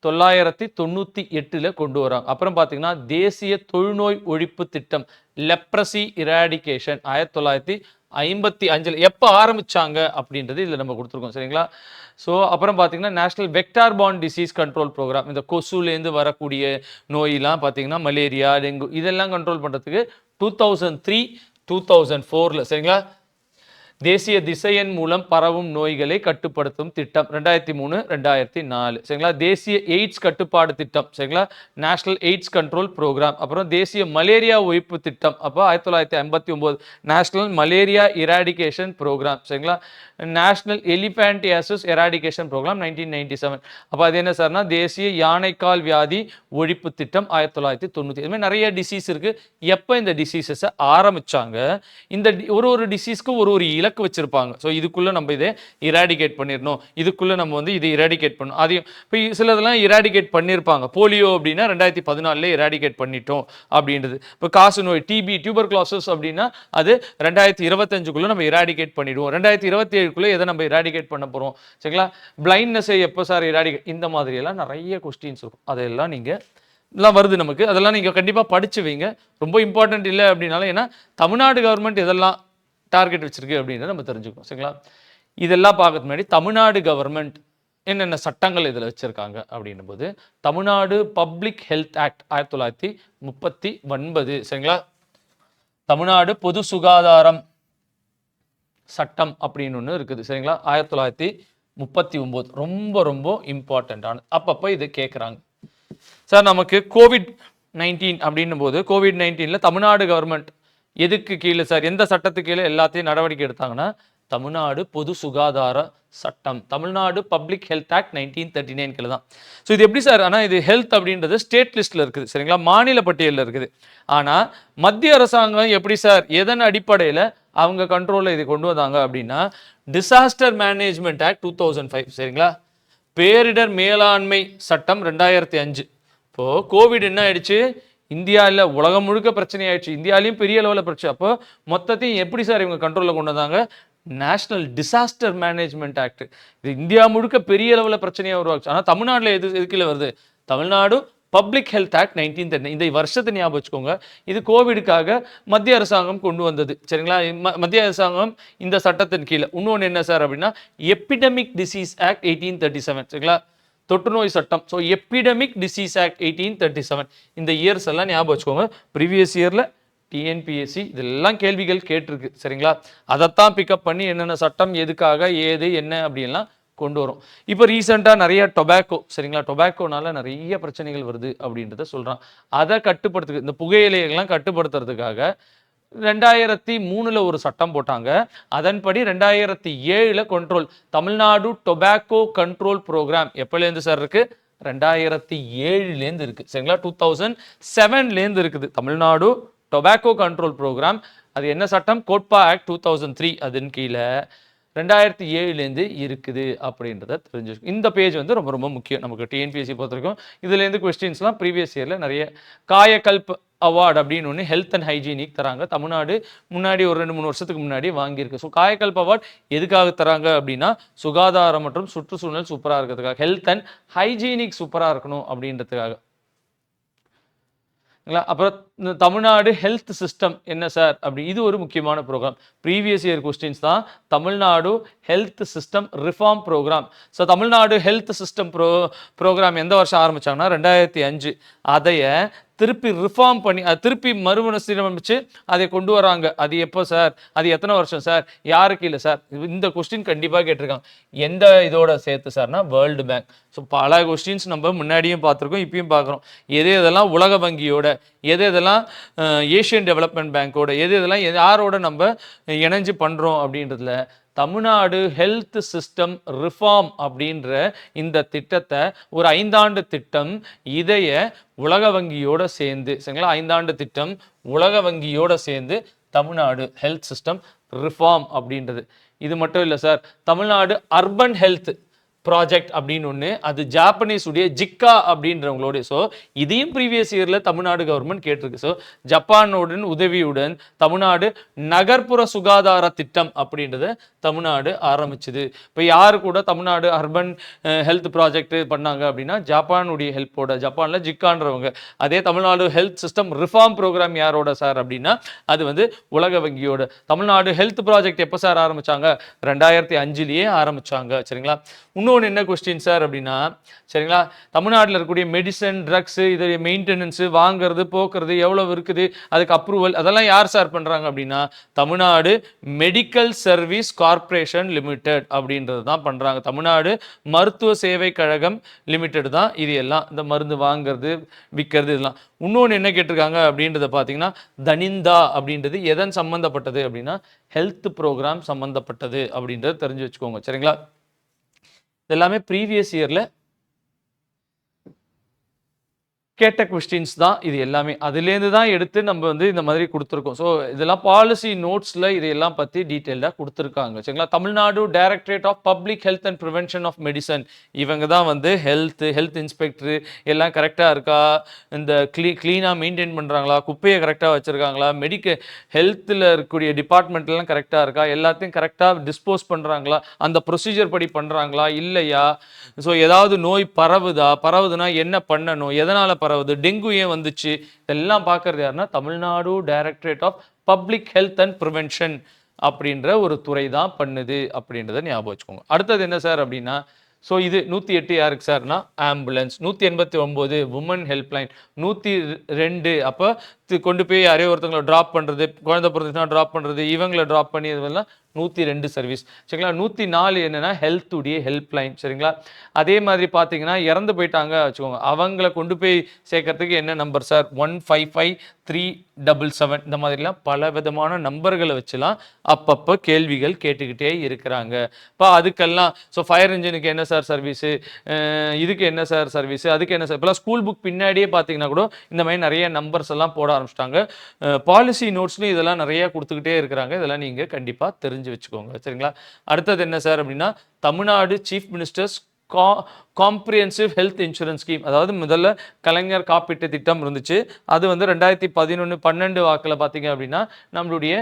1998 கொண்டு வராங்க. அப்புறம் பார்த்தீங்கன்னா தேசிய தொழுநோய் ஒழிப்பு திட்டம் லெப்ரசி இராடிகேஷன் 1955 எப்போ ஆரம்பிச்சாங்க அப்படின்றது இதில் நம்ம கொடுத்துருக்கோம். சரிங்களா, ஸோ அப்புறம் பார்த்தீங்கன்னா national vector borne disease control programme, இந்த கொசுலேருந்து வரக்கூடிய நோயெல்லாம் பார்த்தீங்கன்னா மலேரியா, டெங்கு இதெல்லாம் கண்ட்ரோல் பண்ணுறதுக்கு 2003 2004 சரிங்களா, தேசிய திசையன் மூலம் பரவும் நோய்களை கட்டுப்படுத்தும் திட்டம் 2003 2004 சரிங்களா, தேசிய எய்ட்ஸ் கட்டுப்பாடு திட்டம் சரிங்களா, நேஷனல் எய்ட்ஸ் கண்ட்ரோல் ப்ரோக்ராம். அப்புறம் தேசிய மலேரியா ஒழிப்பு திட்டம் அப்போ 1959 நேஷனல் மலேரியா இராடிகேஷன் ப்ரோக்ராம் சரிங்களா, நேஷனல் எலிஃபேண்டியாசிஸ் எராடிகேஷன் ப்ரோக்ராம் 1997. அப்போ அது என்ன சார்னா தேசிய யானைக்கால் வியாதி ஒழிப்பு திட்டம் 1990. இது மாதிரி நிறைய டிசீஸ் இருக்குது. எப்போ இந்த டிசீஸஸை ஆரம்பித்தாங்க, இந்த ஒரு டிசீஸ்க்கு ஒரு இலக்கு வச்சுருப்பாங்க. ஸோ இதுக்குள்ளே நம்ம இதை இராடிகேட் பண்ணிடணும், இதுக்குள்ளே நம்ம வந்து இதை இராடிகேட் பண்ணணும். அதையும் இப்போ சிலதெல்லாம் இராடிகேட் பண்ணியிருப்பாங்க. போலியோ அப்படின்னா 2014 இராடிகேட் பண்ணிட்டோம் அப்படின்றது. இப்போ காசு நோய் டிபி டியூபர்குலோசிஸ் அப்படின்னா அது 2025 நம்ம இராடிகேட் பண்ணிடுவோம். 2027 எதை நம்ம இராடிகேட் பண்ண போறோம். சரிங்களா, பிளைண்ட்னஸை எப்போ சார் இராடிகேட், இந்த மாதிரி எல்லாம் நிறைய கொஸ்டின்ஸ் இருக்கும். அதெல்லாம் நீங்க எல்லாம் வருது நமக்கு, அதெல்லாம் நீங்க கண்டிப்பா படிச்சு வைங்க. ரொம்ப இம்பார்ட்டன்ட் இல்லை அப்படின்னாலும், ஏன்னா தமிழ்நாடு கவர்மெண்ட் இதெல்லாம் டார்கெட் வச்சிருக்கு அப்படின்றத நம்ம தெரிஞ்சுக்கணும். சரிங்களா, இதெல்லாம் பார்க்கறது முன்னாடி தமிழ்நாடு கவர்மெண்ட் என்னென்ன சட்டங்கள் இதில் வச்சிருக்காங்க அப்படின்னும் போது, தமிழ்நாடு பப்ளிக் ஹெல்த் ஆக்ட் 1939 சரிங்களா, தமிழ்நாடு பொது சுகாதாரம் சட்டம் அப்படின்னு ஒன்று இருக்குது. சரிங்களா, 1939 ரொம்ப ரொம்ப இம்பார்ட்டண்ட்டான. அப்பப்போ இது கேட்குறாங்க. சார் நமக்கு COVID-19 அப்படின்னும் போது COVID-19 தமிழ்நாடு கவர்மெண்ட் எதுக்கு கீழே சார், எந்த சட்டத்துக்கு கீழே எல்லாத்தையும் நடவடிக்கை எடுத்தாங்கன்னா தமிழ்நாடு பொது சுகாதார சட்டம், தமிழ்நாடு பப்ளிக் ஹெல்த் ஆக்ட் 1939 கீழே தான். ஸோ இது எப்படி சார், ஆனால் இது ஹெல்த் அப்படின்றது ஸ்டேட் லிஸ்ட்டில் இருக்குது. சரிங்களா, மாநில பட்டியலில் இருக்குது. ஆனால் மத்திய அரசாங்கம் எப்படி சார், எதன் அடிப்படையில் அவங்க கண்ட்ரோலில் இது கொண்டு வந்தாங்க அப்படின்னா டிசாஸ்டர் மேனேஜ்மெண்ட் ஆக்ட் 2005 சரிங்களா, பேரிடர் மேலாண்மை சட்டம் 2005. இப்போது கோவிட் என்ன ஆயிடுச்சு, இந்தியாவில் உலகம் முழுக்க பிரச்சனை ஆயிடுச்சு, இந்தியாலையும் பெரிய லெவலில் பிரச்சனை. அப்போ மொத்தத்தையும் எப்படி சார் இவங்க கண்ட்ரோலில் கொண்டு வந்தாங்க, நேஷனல் டிசாஸ்டர் மேனேஜ்மெண்ட் ஆக்ட். இது இந்தியா முழுக்க பெரிய லெவலில் பிரச்சனையாக உருவாச்சு. ஆனால் தமிழ்நாட்டில் எதுக்குள்ள வருது, தமிழ்நாடு பப்ளிக் ஹெல்த் ஆக்ட் 1910. இந்த வருஷத்தை ஞாபகம் வச்சுக்கோங்க. இது கோவிடுக்காக மத்திய அரசாங்கம் கொண்டு வந்தது சரிங்களா. மத்திய அரசாங்கம் இந்த சட்டத்தின் கீழே. இன்னொன்று என்ன சார் அப்படின்னா எபிடமிக் டிசீஸ் ஆக்ட் 1837 சரிங்களா, தொற்றுநோய் சட்டம். So epidemic disease act 1837. இந்த இயர்ஸ் எல்லாம் ஞாபகம் வச்சுக்கோங்க. ப்ரீவியஸ் இயரில் டிஎன்பிஎஸ்சி இதெல்லாம் கேள்விகள் கேட்டிருக்கு சரிங்களா. அதைத்தான் பிக்கப் பண்ணி என்னென்ன சட்டம் எதுக்காக ஏது என்ன அப்படின்லாம் கொண்டு வரும். இப்போ ரீசெண்டாக நிறைய டொபாக்கோ சரிங்களா, டொபாக்கோனால நிறைய பிரச்சனைகள் வருது அப்படின்றத சொல்கிறான். அதை கட்டுப்படுத்துக்கு இந்த புகையிலைகள்லாம் கட்டுப்படுத்துறதுக்காக 2003 ஒரு சட்டம் போட்டாங்க. அதன்படி 2007 control Tamil Nadu tobacco control program எப்போலேருந்து சார் இருக்கு, 2007லேருந்து இருக்கு சரிங்களா. 2007லேருந்து இருக்குது தமிழ்நாடு டொபாக்கோ கண்ட்ரோல் ப்ரோக்ராம். அது என்ன சட்டம், கோட்பா ஆக்ட் 2003 அதன் கீழே 2007லேருந்து இருக்குது அப்படின்றத தெரிஞ்சுக்கணும். இந்த பேஜ் வந்து ரொம்ப ரொம்ப முக்கியம் நமக்கு டிஎன்பிஎஸ்சி பொறுத்த வரைக்கும். இதுலேருந்து கொஸ்டின்ஸ்லாம் ப்ரீவியஸ் இயரில் நிறைய காயகல்ப் அவார்டு அப்படின்னு ஒன்று ஹெல்த் அண்ட் ஹைஜீனிக் தராங்க. தமிழ்நாடு முன்னாடி ஒரு 2-3 வருஷத்துக்கு முன்னாடி வாங்கியிருக்கு. ஸோ காயகல்ப் அவார்டு எதுக்காக தராங்க அப்படின்னா சுகாதாரம் மற்றும் சுற்றுச்சூழல் சூப்பராக இருக்கிறதுக்காக, ஹெல்த் அண்ட் ஹைஜீனிக் சூப்பராக இருக்கணும் அப்படின்றதுக்காக. அப்புறம் தமிழ்நாடு ஹெல்த் சிஸ்டம் என்ன சார் அப்படி, இது ஒரு முக்கியமான ப்ரோக்ராம். ப்ரீவியஸ் இயர் கொஸ்டின்ஸ் தான். Tamil Nadu health system reform programme. So Tamil Nadu health system programme எந்த வருஷம் ஆரம்பிச்சாங்கன்னா 2005. அதைய திருப்பி ரிஃபார்ம் பண்ணி திருப்பி மறுமனசீரமைச்சு அதை கொண்டு வராங்க. அது எப்போ சார், அது எத்தனை வருஷம் சார், யாருக்கு இல்லை சார், இந்த கொஸ்டின் கண்டிப்பாக கேட்டிருக்காங்க. எந்த இதோட சேர்த்து சார்னா வேர்ல்டு பேங்க். ஸோ பல கொஸ்டின்ஸ் நம்ம முன்னாடியும் பார்த்துருக்கோம், இப்பயும் பார்க்குறோம். எதெல்லாம் உலக வங்கியோட, எதெல்லாம் ஏஷியன் டெவலப்மெண்ட் பேங்கோட, எதெல்லாம் யாரோட நம்ம இணைஞ்சு பண்ணுறோம் அப்படின்றதுல தமிழ்நாடு ஹெல்த் சிஸ்டம் ரிஃபார்ம் அப்படின்ற இந்த திட்டத்தை ஒரு 5 ஆண்டு திட்டம். இதைய உலக வங்கியோட சேர்ந்து சரிங்களா, 5 ஆண்டு திட்டம் உலக வங்கியோட சேர்ந்து தமிழ்நாடு ஹெல்த் சிஸ்டம் ரிஃபார்ம் அப்படின்றது. இது மட்டும் இல்லை sir, Tamil Nadu urban health project அப்படின்னு ஒன்று, அது ஜாப்பனீஸ் உடைய ஜிக்கா அப்படின்றவங்களோட. ஸோ இதையும் ப்ரீவியஸ் இயரில் தமிழ்நாடு கவர்மெண்ட் கேட்டிருக்கு. ஸோ ஜப்பானோட உதவியுடன் தமிழ்நாடு நகர்ப்புற சுகாதார திட்டம் அப்படின்றத தமிழ்நாடு ஆரம்பிச்சுது. இப்போ யாரு கூட தமிழ்நாடு அர்பன் ஹெல்த் ப்ராஜெக்ட் பண்ணாங்க அப்படின்னா ஜப்பானுடைய ஹெல்ப்போட, ஜப்பானில் ஜிக்கான்றவங்க. அதே Tamil Nadu health system reform programme யாரோட சார் அப்படின்னா அது வந்து உலக வங்கியோட. தமிழ்நாடு ஹெல்த் ப்ராஜெக்ட் எப்போ சார் ஆரம்பிச்சாங்க, 2005லேயே ஆரம்பிச்சாங்க சரிங்களா. இன்னொன்று என்ன கொஸ்டின் சார் அப்படின்னா சரிங்களா, தமிழ்நாட்டில் இருக்கக்கூடிய மெடிசன் ட்ரக்ஸு இது மெயின்டெனன்ஸு வாங்குறது போக்குறது எவ்வளவு இருக்குது, அதுக்கு அப்ரூவல் அதெல்லாம் யார் சார் பண்ணுறாங்க அப்படின்னா Tamil Nadu medical service corporation limited அப்படின்றது தான் பண்ணுறாங்க. தமிழ்நாடு மருத்துவ சேவை கழகம் லிமிடெட் தான் இது எல்லாம், இந்த மருந்து வாங்குறது விற்கிறது இதெல்லாம். இன்னொன்று என்ன கேட்டிருக்காங்க அப்படின்றத பார்த்தீங்கன்னா தனிந்தா அப்படின்றது எதன் சம்மந்தப்பட்டது அப்படின்னா ஹெல்த் ப்ரோக்ராம் சம்மந்தப்பட்டது அப்படின்றத தெரிஞ்சு வச்சுக்கோங்க சரிங்களா. எல்லாமே ப்ரீவியஸ் இயரில் கேட்ட கொஸ்டின்ஸ் தான் இது எல்லாமே. அதுலேருந்து தான் எடுத்து நம்ம வந்து இந்த மாதிரி கொடுத்துருக்கோம். ஸோ இதெல்லாம் பாலிசி நோட்ஸில் இதையெல்லாம் பற்றி டீட்டெயில்டாக கொடுத்துருக்காங்க சரிங்களா. Tamil Nadu directorate of public health and prevention of medicine, இவங்க தான் வந்து ஹெல்த் இன்ஸ்பெக்டரு எல்லாம் கரெக்டாக இருக்கா, இந்த க்ளீனாக மெயின்டைன் பண்ணுறாங்களா, குப்பையை கரெக்டாக வச்சுருக்காங்களா, ஹெல்த்தில் இருக்கக்கூடிய டிபார்ட்மெண்ட்லாம் கரெக்டாக இருக்கா, எல்லாத்தையும் கரெக்டாக டிஸ்போஸ் பண்ணுறாங்களா, அந்த ப்ரொசீஜர் படி பண்ணுறாங்களா இல்லையா, ஸோ ஏதாவது நோய் பரவுதுன்னா என்ன பண்ணணும், எதனால் பரவுது, டெங்கு ஏன் வந்துச்சு, இதெல்லாம் பார்க்கறது யாருன்னா Tamil Nadu directorate of public health and prevention அப்படின்ற ஒரு துறை தான் பண்ணுது அப்படின்றத ஞாபகம் வச்சுக்கோங்க. அடுத்தது என்ன சார் அப்படின்னா ஸோ இது 108 யாருக்கு சார்னா ஆம்புலன்ஸ், 189 உமன் ஹெல்ப்லைன், 102 அப்போ கொண்டு போய் யாரையோ ஒருத்தவங்களை ட்ராப் பண்ணுறது, குழந்தை பிறந்துச்சுன்னா ட்ராப் பண்ணுறது, இவங்களை ட்ராப் பண்ணி இதெல்லாம் 102 சர்வீஸ் சரிங்களா. 104 என்னன்னா ஹெல்த் உடைய ஹெல்ப்லைன் சரிங்களா. அதே மாதிரி பார்த்தீங்கன்னா இறந்து போயிட்டாங்க வச்சுக்கோங்க, அவங்கள கொண்டு போய் சேர்க்கறதுக்கு என்ன நம்பர் சார், 155377 இந்த மாதிரிலாம் பல விதமான நம்பர்களை வச்சுலாம் அப்பப்போ கேள்விகள் கேட்டுக்கிட்டே இருக்கிறாங்க. இப்போ அதுக்கெல்லாம் ஸோ ஃபயர் இன்ஜினுக்கு என்ன சார் சர்வீஸு, இதுக்கு என்ன சார் சர்வீஸு, அதுக்கு என்ன சார், இப்போலாம் ஸ்கூல் புக் பின்னாடியே பார்த்தீங்கன்னா கூட இந்த மாதிரி நிறைய நம்பர்ஸ் எல்லாம் போட ஆரம்பிச்சிட்டாங்க. பாலிசி நோட்ஸ்லையும் இதெல்லாம் நிறைய கொடுத்துக்கிட்டே இருக்கிறாங்க. இதெல்லாம் நீங்கள் கண்டிப்பாக தெரிஞ்சு வச்சுக்கோங்க சரிங்களா. அடுத்தது என்ன சார் அப்படின்னா, Tamil Nadu chief ministers comprehensive health insurance scheme. அதாவது முதல்ல கலைஞர் காப்பீட்டு திட்டம் இருந்துச்சு. அது வந்து 2011-12 வாக்கில் பார்த்தீங்க அப்படின்னா நம்மளுடைய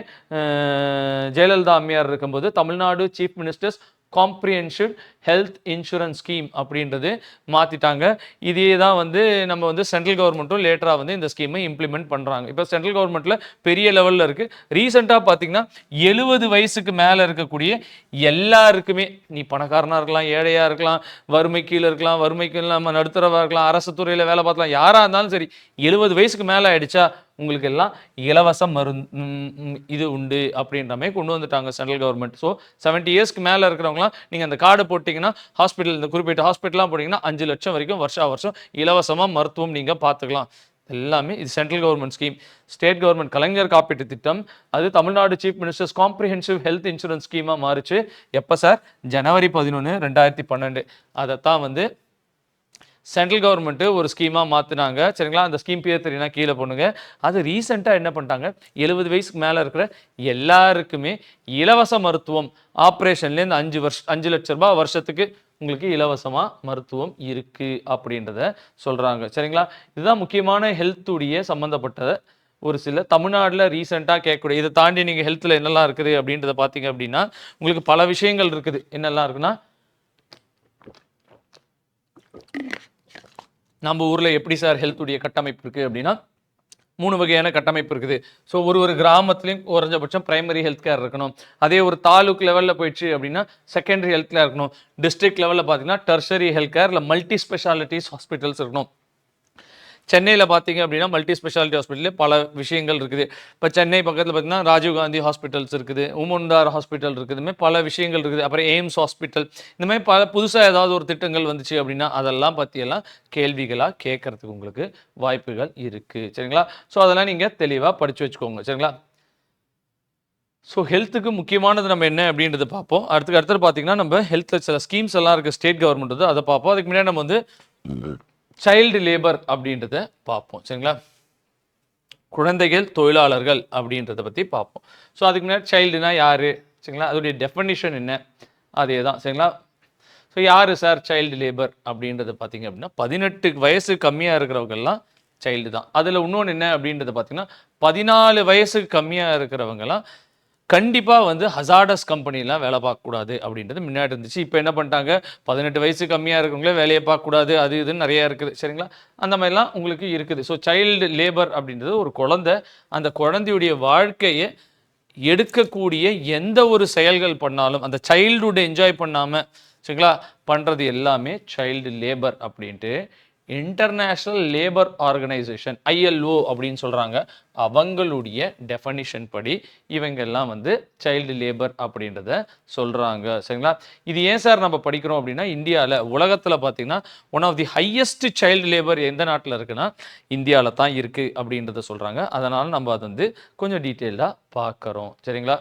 ஜெயலலிதா அம்மையார் இருக்கும்போது Tamil Nadu chief ministers comprehensive health insurance scheme அப்படின்றது மாற்றிட்டாங்க. இதே தான் வந்து நம்ம வந்து சென்ட்ரல் கவர்மெண்ட்டும் லேட்டராக வந்து இந்த ஸ்கீமை இம்ப்ளிமெண்ட் பண்ணுறாங்க. இப்போ சென்ட்ரல் கவர்மெண்ட்டில் பெரிய லெவலில் இருக்குது. ரீசெண்டாக பார்த்தீங்கன்னா 70 வயசுக்கு மேலே இருக்கக்கூடிய எல்லாருக்குமே, நீ பணக்காரனாக இருக்கலாம், ஏழையாக இருக்கலாம், வறுமை கீழே இருக்கலாம், வறுமைக்கு இல்லாமல் நடுத்தரவாக இருக்கலாம், அரசு துறையில் வேலை பார்க்கலாம், யாராக இருந்தாலும் சரி 70 வயசுக்கு மேலே ஆயிடுச்சா உங்களுக்கு எல்லாம் இலவச இது உண்டு அப்படின்ற மாதிரி கொண்டு வந்துட்டாங்க சென்ட்ரல் கவர்மெண்ட். ஸோ 70 இயர்ஸ்க்கு மேலே இருக்கிறவங்களாம் நீங்கள் அந்த கார்டு போட்டிங்கன்னா ஹாஸ்பிட்டல், இந்த குறிப்பிட்ட ஹாஸ்பிட்டலாம் போட்டிங்கன்னா 5 லட்சம் வரைக்கும் வருஷம் இலவசமாக மருத்துவம் நீங்கள் பார்த்துக்கலாம். எல்லாமே இது central government scheme. State government Kalaignar காப்பீட்டு திட்டம் அது Tamil Nadu chief ministers comprehensive health insurance ஸ்கீமாக மாறிச்சு. எப்போ சார், ஜனவரி 11, 2012. அதைத்தான் வந்து சென்ட்ரல் கவர்மெண்ட்டு ஒரு ஸ்கீமாக மாற்றினாங்க சரிங்களா. அந்த ஸ்கீம் பேர் தெரியுன்னா கீழே போனுங்க. அது ரீசெண்டாக என்ன பண்ணிட்டாங்க, 70 வயசுக்கு மேலே இருக்கிற எல்லாருக்குமே இலவச மருத்துவம், ஆப்ரேஷன்லேருந்து 5 லட்ச ரூபாய் வருஷத்துக்கு உங்களுக்கு இலவசமாக மருத்துவம் இருக்குது அப்படின்றத சொல்கிறாங்க சரிங்களா. இதுதான் முக்கியமான ஹெல்த்துடைய சம்மந்தப்பட்ட ஒரு சில தமிழ்நாட்டில் ரீசெண்டாக கேட்கக்கூடிய. இதை தாண்டி நீங்கள் ஹெல்த்தில் என்னெல்லாம் இருக்குது அப்படின்றத பார்த்தீங்க அப்படின்னா உங்களுக்கு பல விஷயங்கள் இருக்குது. என்னெல்லாம் இருக்குன்னா, நம்ம ஊரில் எப்படி சார் ஹெல்த்துடைய கட்டமைப்பு இருக்குது அப்படின்னா 3 வகையான கட்டமைப்பு இருக்குது. ஸோ ஒரு கிராமத்துலேயும் குறைஞ்சபட்சம் பிரைமரி ஹெல்த் கேர் இருக்கணும். அதே ஒரு தாலுக் லெவலில் போயிடுச்சு அப்படின்னா செகண்டரி ஹெல்த் கேர் இருக்கணும். டிஸ்ட்ரிக்ட் லெவலில் பார்த்தீங்கன்னா டெர்ஷரி ஹெல்த் கேர் இல்லை மல்டி ஸ்பெஷாலிட்டிஸ் ஹாஸ்பிட்டல்ஸ் இருக்கணும். சென்னையில் பார்த்தீங்க அப்படின்னா மல்டி ஸ்பெஷாலிட்டி ஹாஸ்பிட்டல் பல விஷயங்கள் இருக்குது. இப்போ சென்னை பக்கத்தில் பார்த்தீங்கன்னா ராஜீவ்காந்தி ஹாஸ்பிட்டல்ஸ் இருக்குது, உமன்தார் ஹாஸ்பிட்டல் இருக்குது, பல விஷயங்கள் இருக்குது. அப்புறம் எய்ம்ஸ் ஹாஸ்பிட்டல், இந்த மாதிரி பல புதுசாக ஏதாவது ஒரு திட்டங்கள் வந்துச்சு அப்படின்னா அதெல்லாம் பற்றியெல்லாம் கேள்விகளாக கேட்கறதுக்கு உங்களுக்கு வாய்ப்புகள் இருக்குது சரிங்களா. ஸோ அதெல்லாம் நீங்கள் தெளிவாக படித்து வச்சுக்கோங்க சரிங்களா. ஸோ ஹெல்த்துக்கு முக்கியமானது நம்ம என்ன அப்படின்றத பார்ப்போம். அடுத்தது பார்த்தீங்கன்னா நம்ம ஹெல்த்தில் சில ஸ்கீம்ஸ் எல்லாம் இருக்குது ஸ்டேட் கவர்மெண்ட், அதை பார்ப்போம். அதுக்கு முன்னாடி நம்ம வந்து சைல்டு லேபர் அப்படின்றத பார்ப்போம் சரிங்களா. குழந்தைகள் தொழிலாளர்கள் அப்படின்றத பற்றி பார்ப்போம். ஸோ அதுக்கு முன்னாடி சைல்டுனா யார் சரிங்களா, அதோடைய டெஃபனிஷன் என்ன, அதே தான் சரிங்களா. ஸோ யார் சார் சைல்டு லேபர் அப்படின்றத பார்த்தீங்க அப்படின்னா 18 வயசு கம்மியாக இருக்கிறவங்கெல்லாம் சைல்டு தான். அதில் இன்னொன்று என்ன அப்படின்றத பார்த்தீங்கன்னா 14 வயசுக்கு கம்மியாக இருக்கிறவங்கலாம் கண்டிப்பாக வந்து ஹசார்டஸ் கம்பெனிலாம் வேலை பார்க்கக்கூடாது அப்படின்றது முன்னாடி இருந்துச்சு. இப்போ என்ன பண்ணிட்டாங்க, 18 வயசு கம்மியாக இருக்கிறவங்களே வேலையை பார்க்கக்கூடாது, அது இதுன்னு நிறையா இருக்குது சரிங்களா. அந்த மாதிரிலாம் உங்களுக்கு இருக்குது. ஸோ சைல்டு லேபர் அப்படின்றது ஒரு குழந்தை, அந்த குழந்தையுடைய வாழ்க்கையை எடுக்கக்கூடிய எந்த ஒரு செயல்கள் பண்ணாலும் அந்த சைல்டுஹுட் என்ஜாய் பண்ணாமல் சரிங்களா பண்ணுறது எல்லாமே சைல்டு லேபர் அப்படின்ட்டு இன்டர்நேஷ்னல் லேபர் ஆர்கனைசேஷன் ILO அப்படின்னு சொல்கிறாங்க. அவங்களுடைய டெஃபனிஷன் படி இவங்கெல்லாம் வந்து சைல்டு லேபர் அப்படின்றத சொல்கிறாங்க சரிங்களா. இது ஏன் சார் நம்ம படிக்கிறோம் அப்படின்னா, இந்தியாவில் உலகத்தில் பார்த்தீங்கன்னா one of the highest child labour எந்த நாட்டில் இருக்குன்னா இந்தியாவில் தான் இருக்குது அப்படின்றத சொல்கிறாங்க. அதனால் நம்ம அதை வந்து கொஞ்சம் டீட்டெயிலாக பார்க்குறோம் சரிங்களா.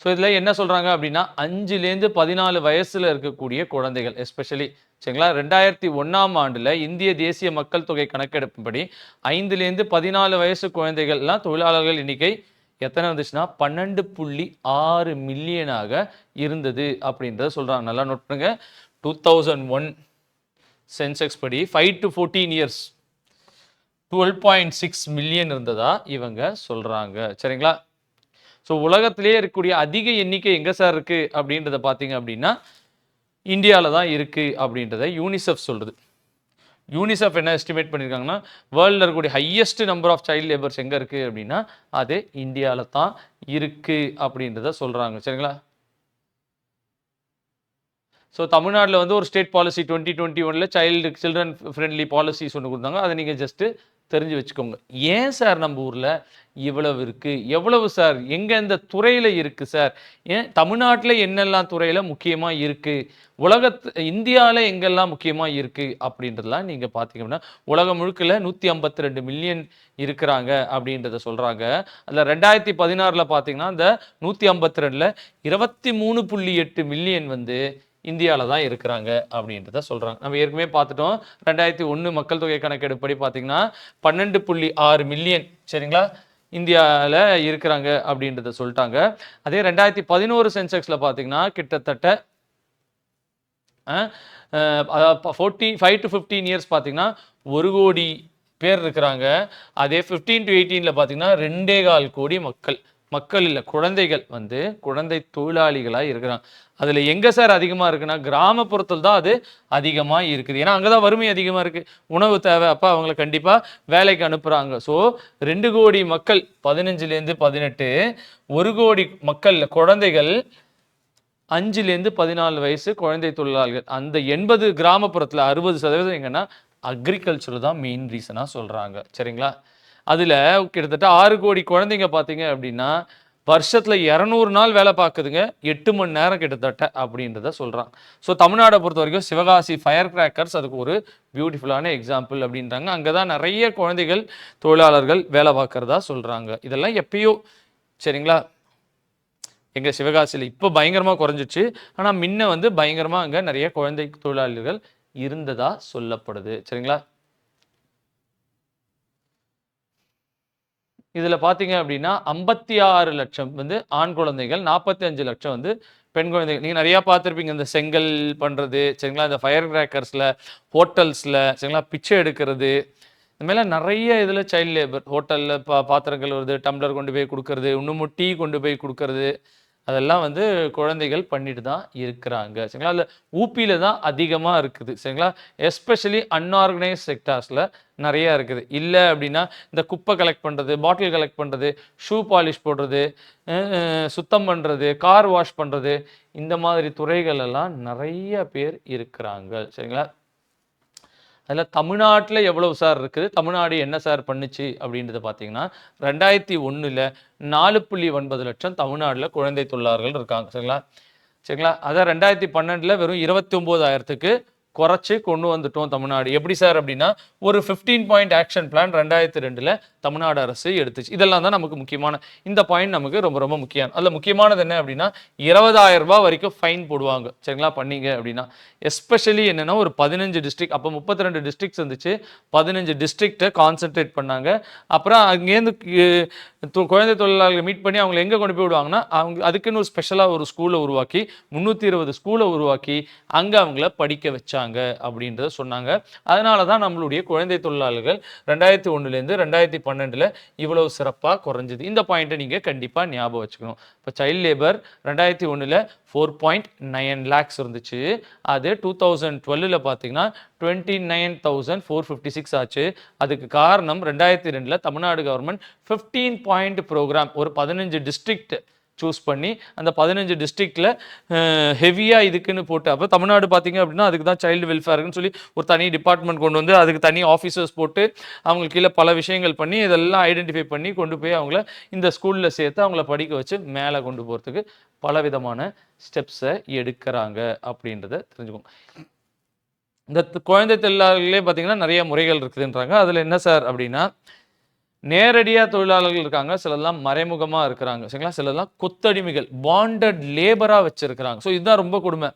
ஸோ இதில் என்ன சொல்கிறாங்க அப்படின்னா 5லேருந்து 14 வயசில் இருக்கக்கூடிய குழந்தைகள் எஸ்பெஷலி சரிங்களா 2001ஆம் ஆண்டில் இந்திய தேசிய மக்கள் தொகை கணக்கெடுப்புப்படி 5லேருந்து 14 வயசு குழந்தைகள்லாம் தொழிலாளர்கள் எண்ணிக்கை எத்தனை இருந்துச்சுன்னா 12.6 மில்லியனாக இருந்தது அப்படின்றத சொல்கிறாங்க. நல்லா நோட் பண்ணுங்க. 2001 சென்செக்ஸ் படி 5 to 14 இயர்ஸ் 12.6 மில்லியன் இருந்ததா இவங்க சொல்கிறாங்க சரிங்களா. ஸோ உலகத்திலேயே இருக்கக்கூடிய அதிக எண்ணிக்கை எங்கே சார் இருக்குது அப்படின்றத பார்த்தீங்க அப்படின்னா இந்தியாவில் தான் இருக்குது அப்படின்றத யூனிசெஃப் சொல்கிறது. யூனிசெஃப் என்ன எஸ்டிமேட் பண்ணியிருக்காங்கன்னா வேர்ல்டில் இருக்கக்கூடிய highest number of child labours எங்கே இருக்குது அப்படின்னா அது இந்தியாவில் தான் இருக்குது அப்படின்றத சொல்கிறாங்க சரிங்களா. ஸோ தமிழ்நாட்டில் வந்து ஒரு state policy 2021 children friendly policies ஒன்று கொடுத்தாங்க. அதை நீங்கள் ஜஸ்ட்டு தெரிஞ்சு வச்சுக்கோங்க. ஏன் சார் நம்ம ஊர்ல இவ்வளவு இருக்கு? எவ்வளவு சார்? எங்க இந்த துறையில இருக்கு சார்? ஏன் தமிழ்நாட்டுல என்னெல்லாம் துறையில முக்கியமா இருக்கு? இந்தியால எங்கெல்லாம் முக்கியமா இருக்கு? அப்படின்றதெல்லாம் நீங்க பார்த்தீங்க அப்படின்னா, உலகம் முழுக்கல 152 மில்லியன் இருக்கிறாங்க அப்படின்றத சொல்றாங்க. அதுல 2016ல பார்த்தீங்கன்னா, இந்த 152ல 23.8 மில்லியன் வந்து இந்தியால தான் இருக்கிறாங்க அப்படின்றத சொல்றாங்க. நம்ம ஏற்கனவே பார்த்துட்டோம். 2001 மக்கள் தொகை கணக்கெடுப்படி பார்த்தீங்கன்னா, 12.6 மில்லியன் சரிங்களா? இந்தியால இருக்கிறாங்க அப்படின்றத சொல்லிட்டாங்க. அதே 2011 சென்செக்ஸ்ல பார்த்தீங்கன்னா, கிட்டத்தட்ட அ அ 5 to 15 இயர்ஸ் பார்த்தீங்கன்னா, 1 கோடி பேர் இருக்கிறாங்க. அதே 15 to 18ல பார்த்தீங்கன்னா, 2.25 கோடி மக்கள் இல்ல குழந்தைகள் வந்து குழந்தை தொழிலாளிகளா இருக்கிறாங்க. அதுல எங்க சார் அதிகமா இருக்குன்னா, கிராமப்புறத்துல தான் அது அதிகமா இருக்குது. ஏன்னா, அங்க தான் வறுமை அதிகமா இருக்கு. உணவு தேவை. அப்ப அவங்கள கண்டிப்பா வேலைக்கு அனுப்புறாங்க. ஸோ 2 கோடி மக்கள் 15லேருந்து 18, 1 கோடி மக்கள் குழந்தைகள் 5லேருந்து 14 வயசு குழந்தை தொழிலாளர்கள். அந்த 80 கிராமப்புறத்துல 60% எங்கன்னா அக்ரிகல்ச்சர் தான் மெயின் ரீசனா சொல்றாங்க. சரிங்களா? அதுல கிட்டத்தட்ட 6 கோடி குழந்தைங்க பார்த்தீங்க அப்படின்னா, வருஷத்துல 200 நாள் வேலை பார்க்குதுங்க. 8 மணி நேரம் கிட்டத்தட்ட அப்படின்றத சொல்றாங்க. ஸோ தமிழ்நாட பொறுத்தவரைக்கும் சிவகாசி ஃபயர் கிராக்கர்ஸ் அதுக்கு ஒரு பியூட்டிஃபுல்லான எக்ஸாம்பிள் அப்படின்றாங்க. அங்க தான் நெறைய குழந்தைகள் தொழிலாளர்கள் வேலை பார்க்கிறதா சொல்றாங்க. இதெல்லாம் எப்பயோ சரிங்களா? எங்க சிவகாசியில இப்ப பயங்கரமா குறைஞ்சிருச்சு. ஆனா முன்ன வந்து பயங்கரமா அங்க நெறைய குழந்தை தொழிலாளர்கள் இருந்ததா சொல்லப்படுது. சரிங்களா? இதுல பார்த்தீங்க அப்படின்னா, 56 லட்சம் வந்து ஆண் குழந்தைகள், 45 லட்சம் வந்து பெண் குழந்தைகள். நீங்க நெறைய பார்த்திருப்பீங்க. இந்த செங்கல் பண்றது, சரிங்களா? இந்த ஃபயர் கிராக்கர்ஸ்ல, ஹோட்டல்ஸ்ல, சரிங்களா? பிச்சை எடுக்கிறது. இந்த மாரிலாம் நெறைய இதுல சைல்ட் லேபர். ஹோட்டல்ல பாத்திரம் கழுவுறது, டம்ளர் கொண்டு போய் குடுக்கறது, இன்னமும் டீ கொண்டு போய் குடுக்கறது. அதெல்லாம் வந்து குழந்தைகள் பண்ணிட்டு தான் இருக்கிறாங்க. சரிங்களா? அதுல ஊபில தான் அதிகமா இருக்குது. சரிங்களா? எஸ்பெஷலி அன்ஆர்கனைஸ்ட் செக்டார்ஸ்ல நெறைய இருக்குது. இல்ல அப்டின்னா, இந்த குப்பை கலெக்ட் பண்றது, பாட்டில் கலெக்ட் பண்றது, ஷூ பாலிஷ் போடுறது, அ அ சுத்தம் பண்றது, கார் வாஷ் பண்றது, இந்த மாதிரி துறைகள் எல்லாம் நெறைய பேர் இருக்கிறாங்க. சரிங்களா? அதுல தமிழ்நாட்டுல எவ்வளவு சார் இருக்குது? தமிழ்நாடு என்ன சார் பண்ணுச்சு? அப்படின்றத பார்த்தீங்கன்னா, 2001ல 4.9 லட்சம் தமிழ்நாடுல குழந்தை தொழிலாளர்கள் இருக்காங்க. சரிங்களா? சரிங்களா? அதான் 2012ல வெறும் 29,000க்கு குறைச்சு கொண்டு வந்துட்டோம் தமிழ்நாடு. எப்படி சார் அப்படின்னா, ஒரு 15 பாயிண்ட் ஆக்ஷன் பிளான் 2002ல தமிழ்நாடு அரசு எடுத்துச்சு. இதெல்லாம் தான் நமக்கு முக்கியமான இந்த பாயிண்ட் நமக்கு ரொம்ப ரொம்ப முக்கியம். அதுல முக்கியமானது என்ன அப்படின்னா, ரூ. 20,000 வரைக்கும் ஃபைன் போடுவாங்க. சரிங்களா? பண்ணீங்க அப்படின்னா. எஸ்பெஷலி என்னன்னா, ஒரு 15 டிஸ்ட்ரிக்ட் அப்ப 32 டிஸ்ட்ரிக்ட்ஸ் இருந்துச்சு. 15 டிஸ்ட்ரிக்ட்ட கான்சன்ட்ரேட் பண்ணாங்க. அப்புறம் அங்கேருந்து குழந்தை தொழிலாளர்கள் மீட் பண்ணி அவங்கள எங்க கொண்டு போய் விடுவாங்கன்னா, அவங்க அதுக்குன்னு ஒரு ஸ்பெஷலா ஒரு ஸ்கூல உருவாக்கி 320 ஸ்கூல உருவாக்கி அங்க அவங்கள படிக்க வச்சாங்க அப்படின்றத சொன்னாங்க. அதனால தான் நம்மளுடைய குழந்தை தொழிலாளர்கள் 2001லேருந்து 2012ல இவ்வளவு சிறப்பா குறைஞ்சது. இந்த பாயிண்ட்ட நீங்க கண்டிப்பா ஞாபகம் வச்சுக்கணும். இப்ப சைல்ட் லேபர் 2001ல 4.9 லேக்ஸ் இருந்துச்சு. அது 2012ல பார்த்தீங்கன்னா 29,456 ஆச்சு. அதுக்கு காரணம் 2002ல தமிழ்நாடு கவர்மெண்ட் 15 பாயிண்ட் புரோகிராம் ஒரு 15 டிஸ்ட்ரிக்ட் சூஸ் பண்ணி அந்த 15 டிஸ்ட்ரிக்ட்ல ஹெவியா இதுக்குன்னு போட்டு அப்ப தமிழ்நாடு பார்த்தீங்க அப்படின்னா அதுக்கு தான் சைல்டு வெல்ஃபேர்னு சொல்லி ஒரு தனி டிபார்ட்மெண்ட் கொண்டு வந்து அதுக்கு தனி ஆஃபீஸர்ஸ் போட்டு அவங்களுக்கு கீழே பல விஷயங்கள் பண்ணி இதெல்லாம் ஐடென்டிஃபை பண்ணி கொண்டு போய் அவங்கள இந்த ஸ்கூல்ல சேர்த்து அவங்கள படிக்க வச்சு மேலே கொண்டு போகிறதுக்கு பலவிதமான ஸ்டெப்ஸை எடுக்கிறாங்க அப்படின்றத தெரிஞ்சுக்கோங்க. இந்த குழந்தை தொழிலாளர்களே பார்த்தீங்கன்னா நிறைய முறைகள் இருக்குதுன்றாங்க. அதில் என்ன சார் அப்படின்னா நேரடியாக தொழிலாளர்கள் இருக்காங்க, சிலர்லாம் மறைமுகமாக இருக்கிறாங்க. சரிங்களா? சிலர்லாம் கொத்தடிமைகள் பாண்டட் லேபராக வச்சிருக்கிறாங்க. ஸோ இதுதான் ரொம்ப கொடுமை.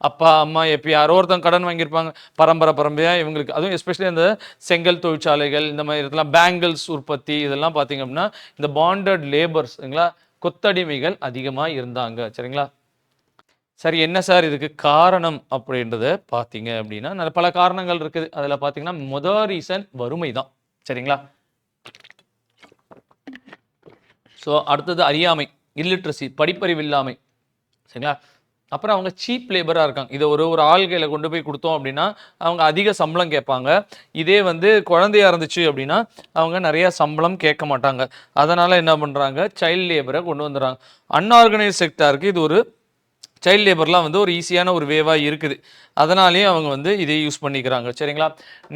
அப்பா அம்மா எப்போ யாரோ ஒருத்தங்க கடன் வாங்கியிருப்பாங்க பரம்பரையாக இவங்களுக்கு. அதுவும் எஸ்பெஷலி அந்த செங்கல் தொழிற்சாலைகள் இந்த மாதிரி இதெல்லாம் பேங்கிள்ஸ் உற்பத்தி இதெல்லாம் பார்த்தீங்க அப்படின்னா இந்த பாண்டட் லேபர்ஸ் சரிங்களா கொத்தடிமைகள் அதிகமாக இருந்தாங்க. சரிங்களா? சரி என்ன சார் இதுக்கு காரணம் அப்படின்றத பார்த்தீங்க அப்படின்னா பல காரணங்கள் இருக்குது. அதில் பார்த்தீங்கன்னா முதல் ரீசன் வறுமை தான். சரிங்களா? ஸோ அடுத்தது அறியாமை, இல்லிட்ரசி, படிப்பறிவில்லாமை. சரிங்களா? அப்புறம் அவங்க சீப் லேபராக இருக்காங்க. இதை ஒரு ஆள்கையில் கொண்டு போய் கொடுத்தோம் அப்படின்னா அவங்க அதிக சம்பளம் கேட்பாங்க. இதே வந்து குழந்தையா இருந்துச்சு அப்படின்னா அவங்க நிறைய சம்பளம் கேட்க மாட்டாங்க. அதனால் என்ன பண்ணுறாங்க சைல்ட் லேபரை கொண்டு வந்துடுறாங்க. அன்ஆர்கனைஸ் செக்டாருக்கு இது ஒரு சைல்டு லேபர்லாம் வந்து ஒரு ஈஸியான ஒரு வேவாக இருக்குது. அதனாலேயே அவங்க வந்து இதை யூஸ் பண்ணிக்கிறாங்க. சரிங்களா?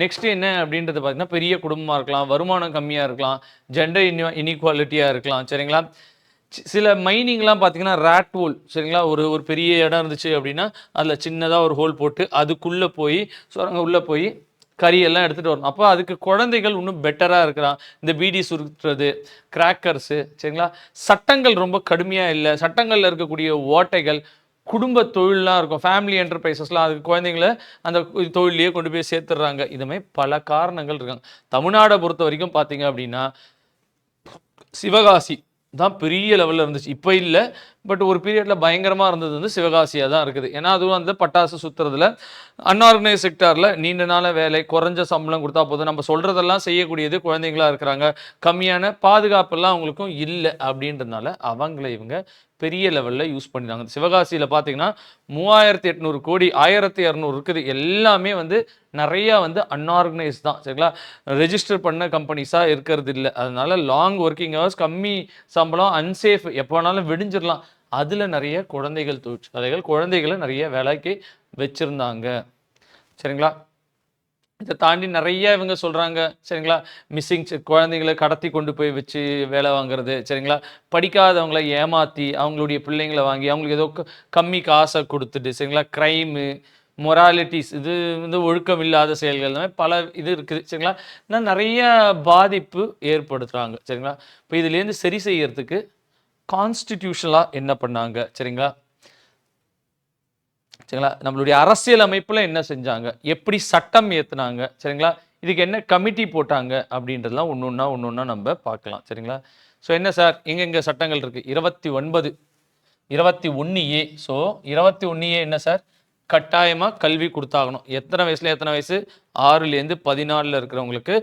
நெக்ஸ்ட் என்ன அப்படின்றது பார்த்தீங்கன்னா, பெரிய குடும்பமாக இருக்கலாம், வருமானம் கம்மியாக இருக்கலாம், ஜெண்டர் இன்இக்வாலிட்டியாக இருக்கலாம். சரிங்களா? சில மைனிங்லாம் பார்த்தீங்கன்னா ரேட் ஹோல். சரிங்களா? ஒரு ஒரு பெரிய இடம் இருந்துச்சு அப்படின்னா அதில் சின்னதாக ஒரு ஹோல் போட்டு அதுக்குள்ளே போய் சுரங்க உள்ளே போய் கறியெல்லாம் எடுத்துகிட்டு வரணும். அப்போ அதுக்கு குழந்தைகள் இன்னும் பெட்டராக இருக்கிறான். இந்த பீடி சுருட்டுறது, கிராக்கர்ஸு, சரிங்களா? சட்டங்கள் ரொம்ப கடுமையாக இல்லை. சட்டங்களில் இருக்கக்கூடிய ஓட்டைகள், குடும்ப தொழிலெலாம் இருக்கும், ஃபேமிலி என்டர்பிரைசஸ்லாம், அதுக்கு குழந்தைங்கள அந்த தொழிலையே கொண்டு போய் சேர்த்துடுறாங்க. இதுமாதிரி பல காரணங்கள் இருக்காங்க. தமிழ்நாடை பொறுத்த வரைக்கும் பார்த்தீங்க அப்படின்னா சிவகாசி தான் பெரிய லெவலில் இருந்துச்சு. இப்போ இல்லை, பட் ஒரு பீரியடில் பயங்கரமாக இருந்தது வந்து சிவகாசியாக தான் இருக்குது. ஏன்னா அதுவும் வந்து பட்டாசு சுற்றுறதுல அன்ஆர்கனைஸ் செக்டாரில் நீண்ட நாள வேலை, குறைஞ்ச சம்பளம் கொடுத்தா போதும், நம்ம சொல்கிறதெல்லாம் செய்யக்கூடியது குழந்தைங்களா இருக்கிறாங்க, கம்மியான பாதுகாப்பெல்லாம் அவங்களுக்கும் இல்லை அப்படின்றதுனால அவங்கள இவங்க பெரிய லெவலில் யூஸ் பண்ணிடுறாங்க. சிவகாசியில் பார்த்தீங்கன்னா 3800 கோடி, 1200 இருக்குது. எல்லாமே வந்து நிறையா வந்து அன்ஆர்கனைஸ் தான். சரிங்களா? ரெஜிஸ்டர் பண்ண கம்பெனிஸாக இருக்கிறது இல்லை. அதனால லாங் ஒர்க்கிங் ஹவர்ஸ், கம்மி சம்பளம், அன்சேஃப், எப்போ வேணாலும் விடிஞ்சிடலாம். அதில் நிறைய குழந்தைகள் தொழிற்சாலைகள் குழந்தைகளை நிறைய வேலைக்கு வச்சுருந்தாங்க. சரிங்களா? இதை தாண்டி நிறைய இவங்க சொல்கிறாங்க. சரிங்களா? மிஸ்ஸிங் குழந்தைங்களை கடத்தி கொண்டு போய் வச்சு வேலை வாங்குறது. சரிங்களா? படிக்காதவங்களை ஏமாற்றி அவங்களுடைய பிள்ளைங்களை வாங்கி அவங்களுக்கு ஏதோ கம்மி காசை கொடுத்துட்டு, சரிங்களா? க்ரைமு, மொராலிட்டிஸ், இது வந்து ஒழுக்கம் இல்லாத செயல்கள், இந்த மாதிரி பல இது இருக்குது. சரிங்களா? இன்னும் நிறைய பாதிப்பு ஏற்படுத்துகிறாங்க. சரிங்களா? இப்போ இதுலேருந்து சரி செய்யறதுக்கு கான்ஸ்டிடியூஷனலாக என்ன பண்ணாங்க? சரிங்களா? சரிங்களா? நம்மளுடைய அரசியல் அமைப்பில் என்ன செஞ்சாங்க, எப்படி சட்டம் ஏற்றுனாங்க, சரிங்களா? இதுக்கு என்ன கமிட்டி போட்டாங்க அப்படின்றதுலாம் ஒன்று ஒன்றா நம்ம பார்க்கலாம். சரிங்களா? ஸோ என்ன சார், எங்கெங்கே சட்டங்கள் இருக்குது? 29, 21A. ஸோ 21A என்ன சார், கட்டாயமாக கல்வி கொடுத்தாகணும். எத்தனை வயசுல எத்தனை வயசு? 6லேருந்து 14 இருக்கிறவங்களுக்கு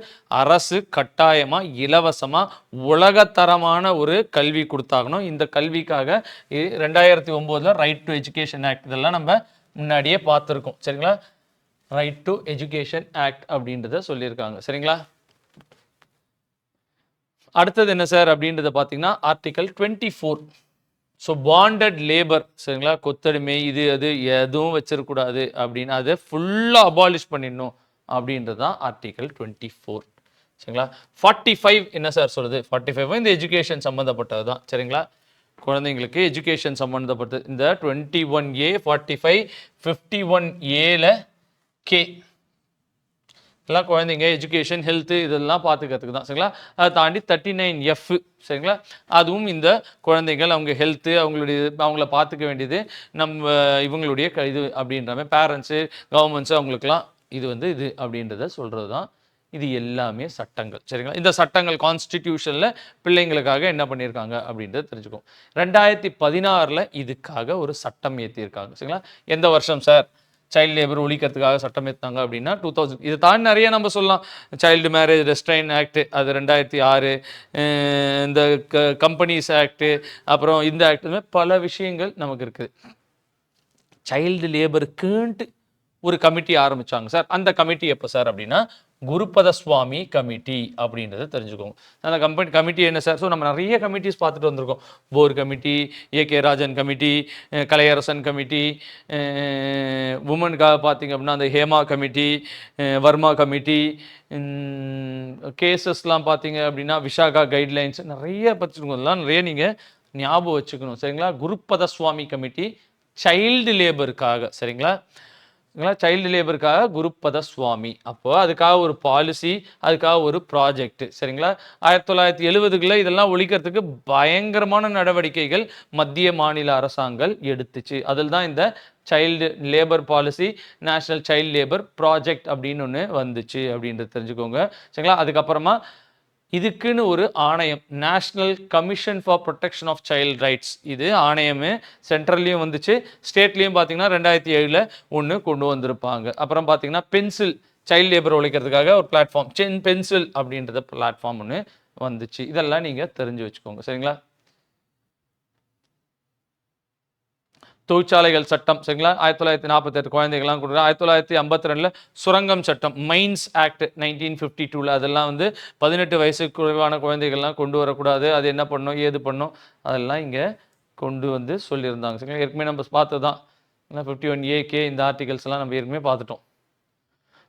அரசு கட்டாயமாக இலவசமாக உலகத்தரமான ஒரு கல்வி கொடுத்தாகணும். இந்த கல்விக்காக 2009 ரைட் டு எஜுகேஷன் ஆக்ட், இதெல்லாம் நம்ம முன்னாடியே பார்த்துருக்கோம். சரிங்களா? ரைட் டு எஜுகேஷன் ஆக்ட் அப்படின்றத சொல்லியிருக்காங்க. சரிங்களா? அடுத்தது என்ன சார் அப்படின்றத பார்த்தீங்கன்னா ஆர்டிகல் 24. ஸோ பாண்டட் லேபர், சரிங்களா? கொத்தடிமை, இது அது எதுவும் வச்சிருக்கூடாது அப்படின்னு அதை ஃபுல்லாக அபாலிஷ் பண்ணிடணும் அப்படின்றது தான் ஆர்டிகல் 24. சரிங்களா? 45 என்ன சார் சொல்லுது? 45 இந்த எஜுகேஷன் சம்மந்தப்பட்டது தான். சரிங்களா? குழந்தைங்களுக்கு எஜுகேஷன் சம்மந்தப்பட்டது. இந்த 21A, 45, 51Aல கே எல்லாம் குழந்தைங்க எஜுகேஷன், ஹெல்த்து, இதெல்லாம் பார்த்துக்கிறதுக்கு தான். சரிங்களா? அதை தாண்டி 39F, சரிங்களா? அதுவும் இந்த குழந்தைகள் அவங்க ஹெல்த்து, அவங்கள பார்த்துக்க வேண்டியது நம்ம இவங்களுடைய இது அப்படின்ற மாதிரி பேரண்ட்ஸு, கவர்மெண்ட்ஸு, அவங்களுக்குலாம் இது வந்து இது அப்படின்றத சொல்கிறது தான். இது எல்லாமே சட்டங்கள். சரிங்களா? இந்த சட்டங்கள் கான்ஸ்டிடியூஷனில் பிள்ளைங்களுக்காக என்ன பண்ணியிருக்காங்க அப்படின்றத தெரிஞ்சுக்கோம். 2016 இதுக்காக ஒரு சட்டம் ஏற்றியிருக்காங்க. சரிங்களா? எந்த வருஷம் சார் சைல்டு லேபர் ஒழிக்கிறதுக்காக சட்டம் ஏற்றினாங்க அப்படின்னா 2000. இதை தாண்டி நிறைய நம்ம சொல்லலாம். சைல்டு மேரேஜ் ரெஸ்ட்ரைன் ஆக்ட், அது 2006, இந்த கம்பெனிஸ் ஆக்டு, அப்புறம் இந்த ஆக்ட், பல விஷயங்கள் நமக்கு இருக்குது. சைல்டு லேபருக்குன்ட்டு ஒரு கமிட்டி ஆரம்பிச்சாங்க சார். அந்த கமிட்டி எப்போ சார் அப்படின்னா குருபத சுவாமி கமிட்டி அப்படின்றத தெரிஞ்சுக்கோங்க. அந்த கமிட்டி என்ன சார்? ஸோ நம்ம நிறைய கமிட்டிஸ் பார்த்துட்டு வந்திருக்கோம். Bhore committee, A K Rajan committee, Kalaiyarasan committee, உமனுக்காக பார்த்தீங்க அப்படின்னா அந்த ஹேமா கமிட்டி, வர்மா கமிட்டி, கேசஸ்லாம் பார்த்தீங்க அப்படின்னா விஷாகா கைட்லைன்ஸ், நிறைய பார்த்துருக்கோம். அதெல்லாம் நிறைய நீங்கள் ஞாபகம் வச்சுக்கணும். சரிங்களா? குருபத சுவாமி கமிட்டி சைல்டு லேபருக்காக. சரிங்களா? சைல்டு லேபருக்காக குருபத சுவாமி. அப்போ அதுக்காக ஒரு பாலிசி, அதுக்காக ஒரு ப்ராஜெக்ட். சரிங்களா? 1970களில் இதெல்லாம் ஒழிக்கிறதுக்கு பயங்கரமான நடவடிக்கைகள் மத்திய மாநில அரசாங்கம் எடுத்துச்சு. அதில் தான் இந்த child labour policy, national child labour project அப்படின்னு ஒன்று வந்துச்சு அப்படின்றது தெரிஞ்சுக்கோங்க. சரிங்களா? அதுக்கப்புறமா இதுக்குன்னு ஒரு ஆணையம், national commission for protection of child rights, இது ஆணையமே சென்ட்ரல்லையும் வந்துச்சு, ஸ்டேட்லேயும் பார்த்தீங்கன்னா 2007 ஒன்று கொண்டு வந்திருப்பாங்க. அப்புறம் பார்த்தீங்கன்னா பென்சில், சைல்டு லேபர் ஒழிக்கிறதுக்காக ஒரு பிளாட்ஃபார்ம், பென்சில் அப்படின்றத பிளாட்ஃபார்ம் ஒன்று வந்துச்சு. இதெல்லாம் நீங்கள் தெரிஞ்சு வச்சுக்கோங்க. சரிங்களா? தொழிற்சாலைகள் சட்டம், சரிங்களா? 1948 குழந்தைகள்லாம் கொடுக்குறாங்க. 1952 சுரங்கம் சட்டம், மைன்ஸ் ஆக்ட் 1952, அதெல்லாம் வந்து 18 வயசுக்கு குறைவான குழந்தைகள்லாம் கொண்டு வரக்கூடாது. அது என்ன பண்ணும், ஏது பண்ணும், அதெல்லாம் இங்கே கொண்டு வந்து சொல்லியிருந்தாங்க. சரிங்களா, ஏற்கனவே நம்ம பார்த்தது தான். 51A இந்த ஆர்டிகல்ஸ் எல்லாம் நம்ம ஏற்கனவே பார்த்துட்டோம்.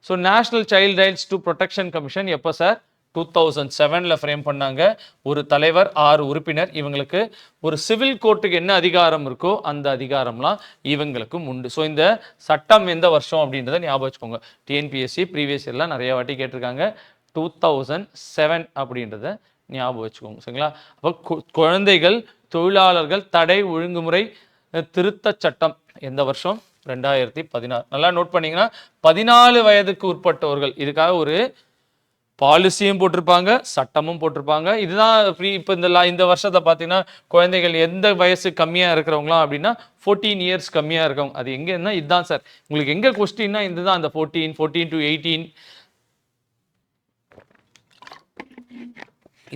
So national child rights to protection commission எப்போ சார்? 2007 ஃப்ரேம் பண்ணாங்க. ஒரு தலைவர், 6 உறுப்பினர். இவங்களுக்கு ஒரு சிவில் கோர்ட்டுக்கு என்ன அதிகாரம் இருக்கோ அந்த அதிகாரம்லாம் இவங்களுக்கும் உண்டு. ஸோ இந்த சட்டம் எந்த வருஷம் அப்படின்றத ஞாபகம் வச்சுக்கோங்க. டிஎன்பிஎஸ்சி ப்ரீவியஸ் இயர்லாம் நிறைய வாட்டி கேட்டிருக்காங்க. 2007 அப்படின்றத ஞாபகம் வச்சுக்கோங்க. சரிங்களா? அப்போ குழந்தைகள் தொழிலாளர்கள் தடை ஒழுங்குமுறை திருத்த சட்டம் எந்த வருஷம்? 2016. நல்லா நோட் பண்ணீங்கன்னா 14 வயதுக்கு உட்பட்டவர்கள். இதுக்காக ஒரு பாலிசியும் போட்டிருப்பாங்க, சட்டமும் போட்டிருப்பாங்க. இதுதான் இப்போ இந்த வருஷத்தை பார்த்தீங்கன்னா குழந்தைகள் எந்த வயசு கம்மியாக இருக்கிறவங்களாம் அப்படின்னா 14 இயர்ஸ் கம்மியாக இருக்கவங்க. அது எங்கன்னா இதுதான் சார் உங்களுக்கு எங்கே கொஸ்டின்னா இதுதான். அந்த 14 to 18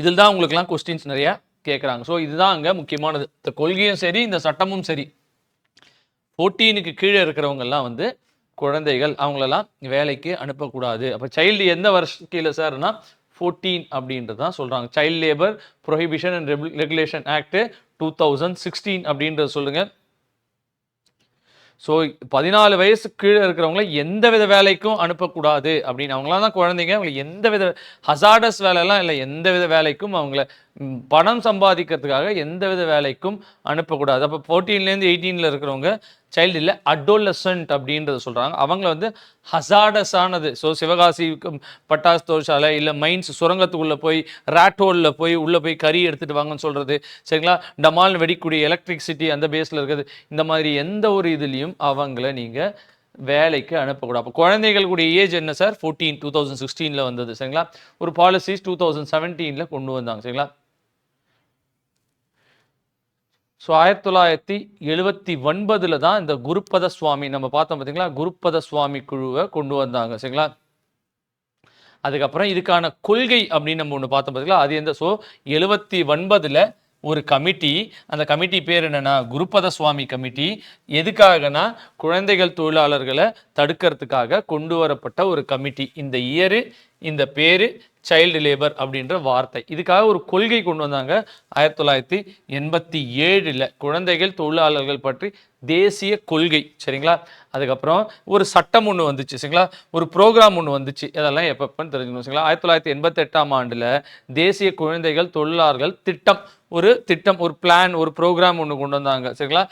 இதில் தான் உங்களுக்குலாம் கொஸ்டின்ஸ் நிறையா கேட்குறாங்க. ஸோ இதுதான் அங்கே முக்கியமானது. இந்த கொள்கையும் சரி, இந்த சட்டமும் சரி. 14க்கு கீழே இருக்கிறவங்கெல்லாம் வந்து குழந்தைகள், அவங்களெல்லாம் வேலைக்கு அனுப்பக்கூடாது. அப்போ சைல்டு எந்த வருஷம் கீழே சார்னா 14 அப்படின்றது தான் சொல்கிறாங்க. Child labour prohibition and regulation act 2016 அப்படின்றத சொல்லுங்கள். ஸோ 14 வயசுக்கு கீழே இருக்கிறவங்கள எந்த வித வேலைக்கும் அனுப்பக்கூடாது அப்படின்னு. அவங்களாம் தான் குழந்தைங்க. அவங்களுக்கு எந்த வித ஹசார்டஸ் வேலையெல்லாம் இல்லை. எந்த வித வேலைக்கும் அவங்கள பணம் சம்பாதிக்கிறதுக்காக எந்த வித வேலைக்கும் அனுப்பக்கூடாது. அப்போ 14லேருந்து 18 இருக்கிறவங்க சைல்டு இல்லை, அடோலசன்ட் அப்படின்றத சொல்கிறாங்க. அவங்கள வந்து ஹசார்டஸானது. ஸோ சிவகாசி பட்டாசு தொழிற்சாலை இல்லை மைன்ஸ் சுரங்கத்துக்குள்ளே போய் ரேட்டோலில் போய் உள்ளே போய் கறி எடுத்துகிட்டு வாங்கன்னு சொல்கிறது. சரிங்களா? டமால் வெடிக்கூடிய எலக்ட்ரிசிட்டி அந்த பேஸில் இருக்குது. இந்த மாதிரி எந்த ஒரு இதுலேயும் அவங்கள நீங்கள் வேலைக்கு அனுப்பக்கூடாது. அப்போ குழந்தைகளுடைய ஏஜ் என்ன சார்? 14 2016 வந்தது. சரிங்களா? ஒரு பாலிசிஸ் 2017 கொண்டு வந்தாங்க. சரிங்களா? ஸோ 1979 தான் இந்த குருப்பத சுவாமி நம்ம பார்த்தோம் பார்த்தீங்களா? குருப்பத சுவாமி குழுவை கொண்டு வந்தாங்க. சரிங்களா? அதுக்கப்புறம் இதுக்கான கொள்கை அப்படின்னு நம்ம ஒன்று பார்த்தோம் பார்த்தீங்களா? அது எந்த? ஸோ 79 ஒரு கமிட்டி. அந்த கமிட்டி பேர் என்னன்னா குருப்பத சுவாமி கமிட்டி. எதுக்காகனா குழந்தைகள் தொழிலாளர்களை தடுக்கிறதுக்காக கொண்டு வரப்பட்ட ஒரு கமிட்டி. இந்த இயரு, இந்த பேரு சைல்டு லேபர் அப்படின்ற வார்த்தை. இதுக்காக ஒரு கொள்கை கொண்டு வந்தாங்க 1987 குழந்தைகள் தொழிலாளர்கள் பற்றி தேசிய கொள்கை. சரிங்களா? அதுக்கப்புறம் ஒரு சட்டம் ஒன்று வந்துச்சு. சரிங்களா? ஒரு ப்ரோக்ராம் ஒன்று வந்துச்சு. இதெல்லாம் எப்பப்பன்னு தெரிஞ்சுக்கணும். சரிங்களா? 1988 தேசிய குழந்தைகள் தொழிலாளர்கள் திட்டம், ஒரு பிளான், ஒரு ப்ரோக்ராம் ஒன்று கொண்டு வந்தாங்க. சரிங்களா?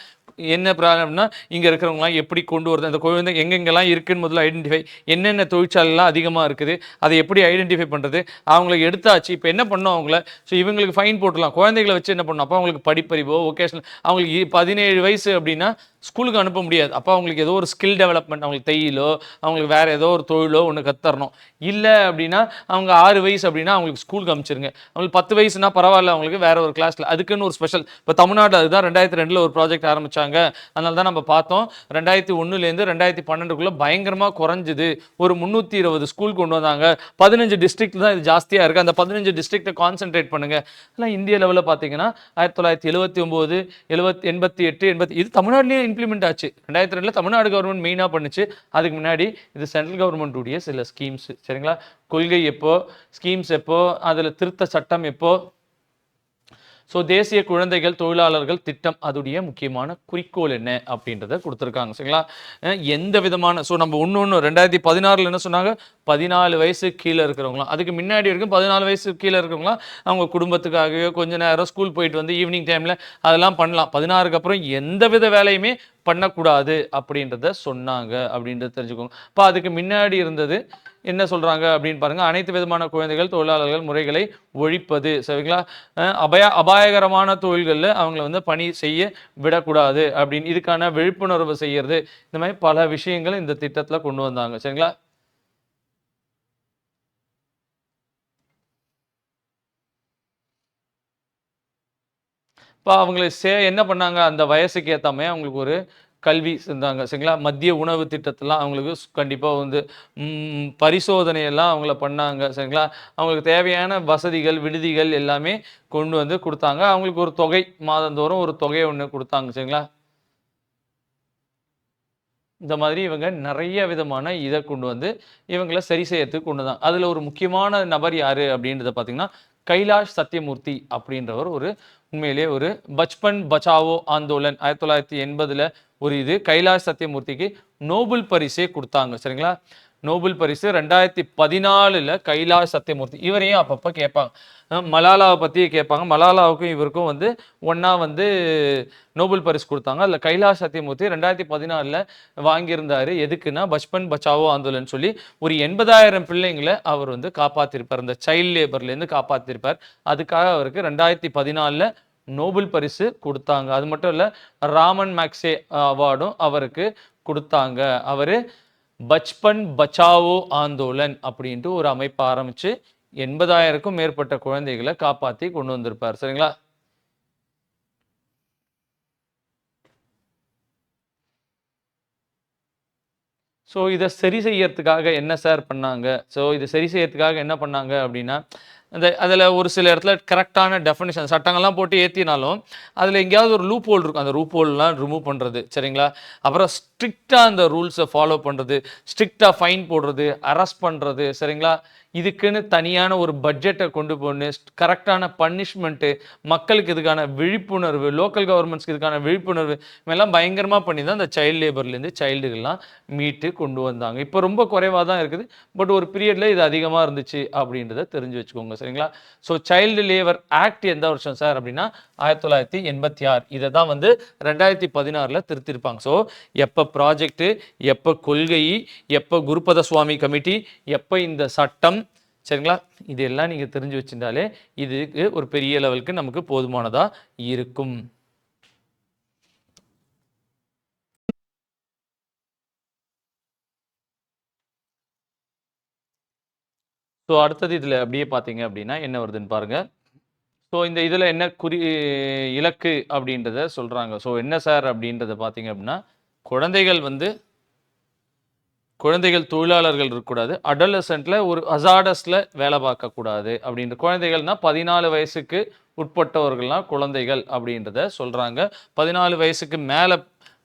என்ன ப்ராப்ளம்னா இங்கே இருக்கிறவங்களாம் எப்படி கொண்டு வருது, அந்த குழந்தை எங்கெங்கெல்லாம் இருக்குன்னு முதல்ல ஐடென்டிஃபை, என்னென்ன தொழிற்சாலைலாம் அதிகமாக இருக்குது அதை எப்படி ஐடென்டிஃபை பண்ணுறது, அவங்கள எடுத்தாச்சு. இப்போ என்ன பண்ணோம் அவங்கள? ஸோ இவங்களுக்கு ஃபைன் போட்டுடலாம். குழந்தைகளை வச்சு என்ன பண்ணணும்? அப்போ அவங்களுக்கு படிப்பறிவோ ஒகேஷனல், அவங்களுக்கு 17 வயசு அப்படின்னா ஸ்கூலுக்கு அனுப்ப முடியாது. அப்போ அவங்களுக்கு ஏதோ ஒரு ஸ்கில் டெவலப்மெண்ட், அவங்களுக்கு தையிலோ அவங்களுக்கு வேறு ஏதோ ஒரு தொழிலோ ஒன்று கற்றுறணும். இல்லை அப்படின்னா அவங்க 6 வயசு அப்படின்னா அவங்களுக்கு ஸ்கூலுக்கு அனுப்பிச்சிருங்க. அவங்களுக்கு 10 வயசுனா பரவாயில்ல, அவங்களுக்கு வேற ஒரு கிளாஸில் அதுக்குன்னு ஒரு ஸ்பெஷல். இப்போ தமிழ்நாடு அதுதான் 2002 ஒரு ப்ராஜெக்ட் ஆரம்பித்தாங்க. அதனால தான் நம்ம பார்த்தோம் 2001 2012 பயங்கரமாக குறைஞ்சிது. ஒரு 320 ஸ்கூல் கொண்டு வந்தாங்க. 15 டிஸ்ட்ரிக்ட் தான் இது ஜாஸ்தியாக இருக்குது. அந்த 15 டிஸ்ட்ரிக்டை கான்சென்ட்ரேட் பண்ணுங்கள். ஆனால் இந்திய லெவலில் பார்த்தீங்கன்னா 1979 88 80 இது தமிழ்நாட்டிலேயே இம்ப்ளிமெண்ட் ஆச்சு. 2002 தமிழ்நாடு கவர்மெண்ட் மெயினாக பண்ணுச்சு. அதுக்கு முன்னாடி இது சென்ட்ரல் கவர்மெண்ட்டுடைய சில ஸ்கீம்ஸ். சரிங்களா? கொள்கை எப்போ, ஸ்கீம்ஸ் எப்போ, அதில் திருத்த சட்டம் எப்போ. ஸோ தேசிய குழந்தைகள் தொழிலாளர்கள் திட்டம் அதுடைய முக்கியமான குறிக்கோள் என்ன அப்படின்றத கொடுத்துருக்காங்க. சரிங்களா? எந்த விதமான நம்ம 2016 என்ன சொன்னாங்க? 14 வயசு கீழே இருக்கிறவங்களாம், அதுக்கு முன்னாடி வரைக்கும் 14 வயசு கீழே இருக்கிறவங்களாம் அவங்க குடும்பத்துக்காகவே கொஞ்ச நேரம் ஸ்கூல் போயிட்டு வந்து ஈவினிங் டைமில் அதெல்லாம் பண்ணலாம். 16க்கு அப்புறம் எந்த வித வேலையுமே பண்ணக்கூடாது அப்படின்றத சொன்னாங்க அப்படின்றத தெரிஞ்சுக்கோங்க. இப்போ அதுக்கு முன்னாடி இருந்தது என்ன சொல்றாங்க அப்படின்னு பாருங்க. அனைத்து விதமான குழந்தைகள் தொழிலாளர்கள் முறைகளை ஒழிப்பது. சரிங்களா? அபாயகரமான தொழில்களில் அவங்கள பணி செய்ய விடக்கூடாது அப்படின்னு இதுக்கான விழிப்புணர்வு செய்யறது. இந்த மாதிரி பல விஷயங்கள் இந்த திட்டத்தில் கொண்டு வந்தாங்க. சரிங்களா? இப்போ அவங்களுக்கு என்ன பண்ணாங்க? அந்த வயசுக்கு ஏற்ற மாதிரி அவங்களுக்கு ஒரு கல்வி செஞ்சாங்க. சரிங்களா? மத்திய உணவு திட்டத்தெல்லாம் அவங்களுக்கு கண்டிப்பாக பரிசோதனையெல்லாம் அவங்கள பண்ணாங்க. சரிங்களா? அவங்களுக்கு தேவையான வசதிகள், விடுதிகள் எல்லாமே கொண்டு கொடுத்தாங்க. அவங்களுக்கு ஒரு தொகை, மாதந்தோறும் ஒரு தொகையை ஒன்று கொடுத்தாங்க. சரிங்களா? இந்த மாதிரி இவங்க நிறைய விதமான இதை கொண்டு இவங்களை சரி செய்யறதுக்கு கொண்டு வந்தாங்க. அதில் ஒரு முக்கியமான நபர் யாரு அப்படின்றத பார்த்தீங்கன்னா கைலாஷ் சத்யமூர்த்தி அப்படின்றவர் ஒரு உண்மையிலே ஒரு பச்பன் பச்சாவோ ஆந்தோலன் 1980 ஒரு இது கைலாஷ் சத்யமூர்த்திக்கு நோபல் பரிசே கொடுத்தாங்க. சரிங்களா? நோபல் பரிசு 2014 கைலாஷ் சத்யமூர்த்தி. இவரையும் அப்பப்போ கேட்பாங்க. மலாலாவை பற்றி கேட்பாங்க. மலாலாவுக்கும் இவருக்கும் வந்து ஒன்றா வந்து நோபல் பரிசு கொடுத்தாங்க. அதில் கைலாஷ் சத்யமூர்த்தி 2014 வாங்கியிருந்தார். எதுக்குன்னா பச்பன் பச்சாவோ ஆந்தோலன் சொல்லி ஒரு 80,000 பிள்ளைங்களை அவர் வந்து காப்பாற்றிருப்பார். இந்த சைல்டு லேபர்லேருந்து காப்பாற்றிருப்பார். அதுக்காக அவருக்கு 2014 நோபல் பரிசு கொடுத்தாங்க. அது மட்டும் இல்லை, ராமன் மேக்ஸே அவார்டும் அவருக்கு கொடுத்தாங்க. அவர் பச்பன் பச்சாவோ ஆந்தோலன் அப்படின்ட்டு ஒரு அமைப்பு ஆரம்பிச்சு 80,000க்கும் மேற்பட்ட குழந்தைகளை காப்பாற்றி கொண்டு வந்திருப்பார். சரிங்களா? ஸோ இதை சரி செய்யறதுக்காக என்ன சார் பண்ணாங்க? ஸோ இதை சரி செய்யறதுக்காக என்ன பண்ணாங்க அப்படின்னா, அதில் ஒரு சில இடத்துல கரெக்டான டெஃபினிஷன் சட்டங்கள்லாம் போட்டு ஏற்றினாலும் அதில் எங்கேயாவது ஒரு லூப் ஹோல் இருக்கும். அந்த லூப் ஹோல்லாம் ரிமூவ் பண்ணுறது. சரிங்களா? அப்புறம் ஸ்ட்ரிக்டாக அந்த ரூல்ஸை ஃபாலோ பண்ணுறது, ஸ்ட்ரிக்டாக ஃபைன் போடுறது, அரெஸ்ட் பண்ணுறது. சரிங்களா? இதுக்குன்னு தனியான ஒரு பட்ஜெட்டை கொண்டு போன்னு கரெக்டான பனிஷ்மெண்ட்டு, மக்களுக்கு இதுக்கான விழிப்புணர்வு, லோக்கல் கவர்மெண்ட்ஸ்க்கு இதுக்கான விழிப்புணர்வு இதெல்லாம் பயங்கரமாக பண்ணி தான் இந்த சைல்டு லேபர்லேருந்து சைல்டுகள்லாம் மீட்டு கொண்டு வந்தாங்க. இப்போ ரொம்ப குறைவாக தான் இருக்குது. பட் ஒரு பீரியடில் இது அதிகமாக இருந்துச்சு அப்படின்றத தெரிஞ்சு வச்சுக்கோங்க. சரிங்களா? ஸோ சைல்டு லேபர் ஆக்ட் எந்த வருஷம் சார் அப்படின்னா 1986. இதை தான் வந்து 2016 திருத்திருப்பாங்க. ஸோ எப்போ ப்ராஜெக்ட்டு, எப்போ கொள்கை, எப்போ குருபத சுவாமி கமிட்டி, எப்போ இந்த சட்டம், சரிங்களா? இதெல்லாம் நீங்கள் தெரிஞ்சு வச்சிருந்தாலே இதுக்கு ஒரு பெரிய லெவலுக்கு நமக்கு போதுமானதாக இருக்கும். ஸோ அடுத்தது இதில் அப்படியே பார்த்தீங்க அப்படின்னா என்ன வருதுன்னு பாருங்கள். ஸோ இந்த இதில் என்ன இலக்கு அப்படின்றத சொல்கிறாங்க. ஸோ என்ன சார் அப்படின்றத பார்த்தீங்க அப்படின்னா, குழந்தைகள் தொழிலாளர்கள் இருக்கக்கூடாது, அடலசென்ட்ல ஒரு ஹசார்டஸில் வேலை பார்க்கக்கூடாது அப்படின்ற. குழந்தைகள்னா 14 வயசுக்கு உட்பட்டவர்கள்லாம் குழந்தைகள் அப்படின்றத சொல்கிறாங்க. 14 வயசுக்கு மேலே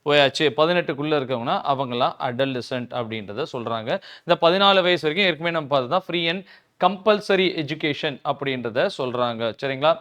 போயாச்சு, 18க்குள்ளே இருக்கவங்கன்னா அவங்களாம் அடலசென்ட் அப்படின்றத சொல்கிறாங்க. இந்த 14 வயசு வரைக்கும் ஏற்கனவே நம்ம பார்த்தா ஃப்ரீ அண்ட் கம்பல்சரி எஜுகேஷன் அப்படின்றத சொல்கிறாங்க. சரிங்களா?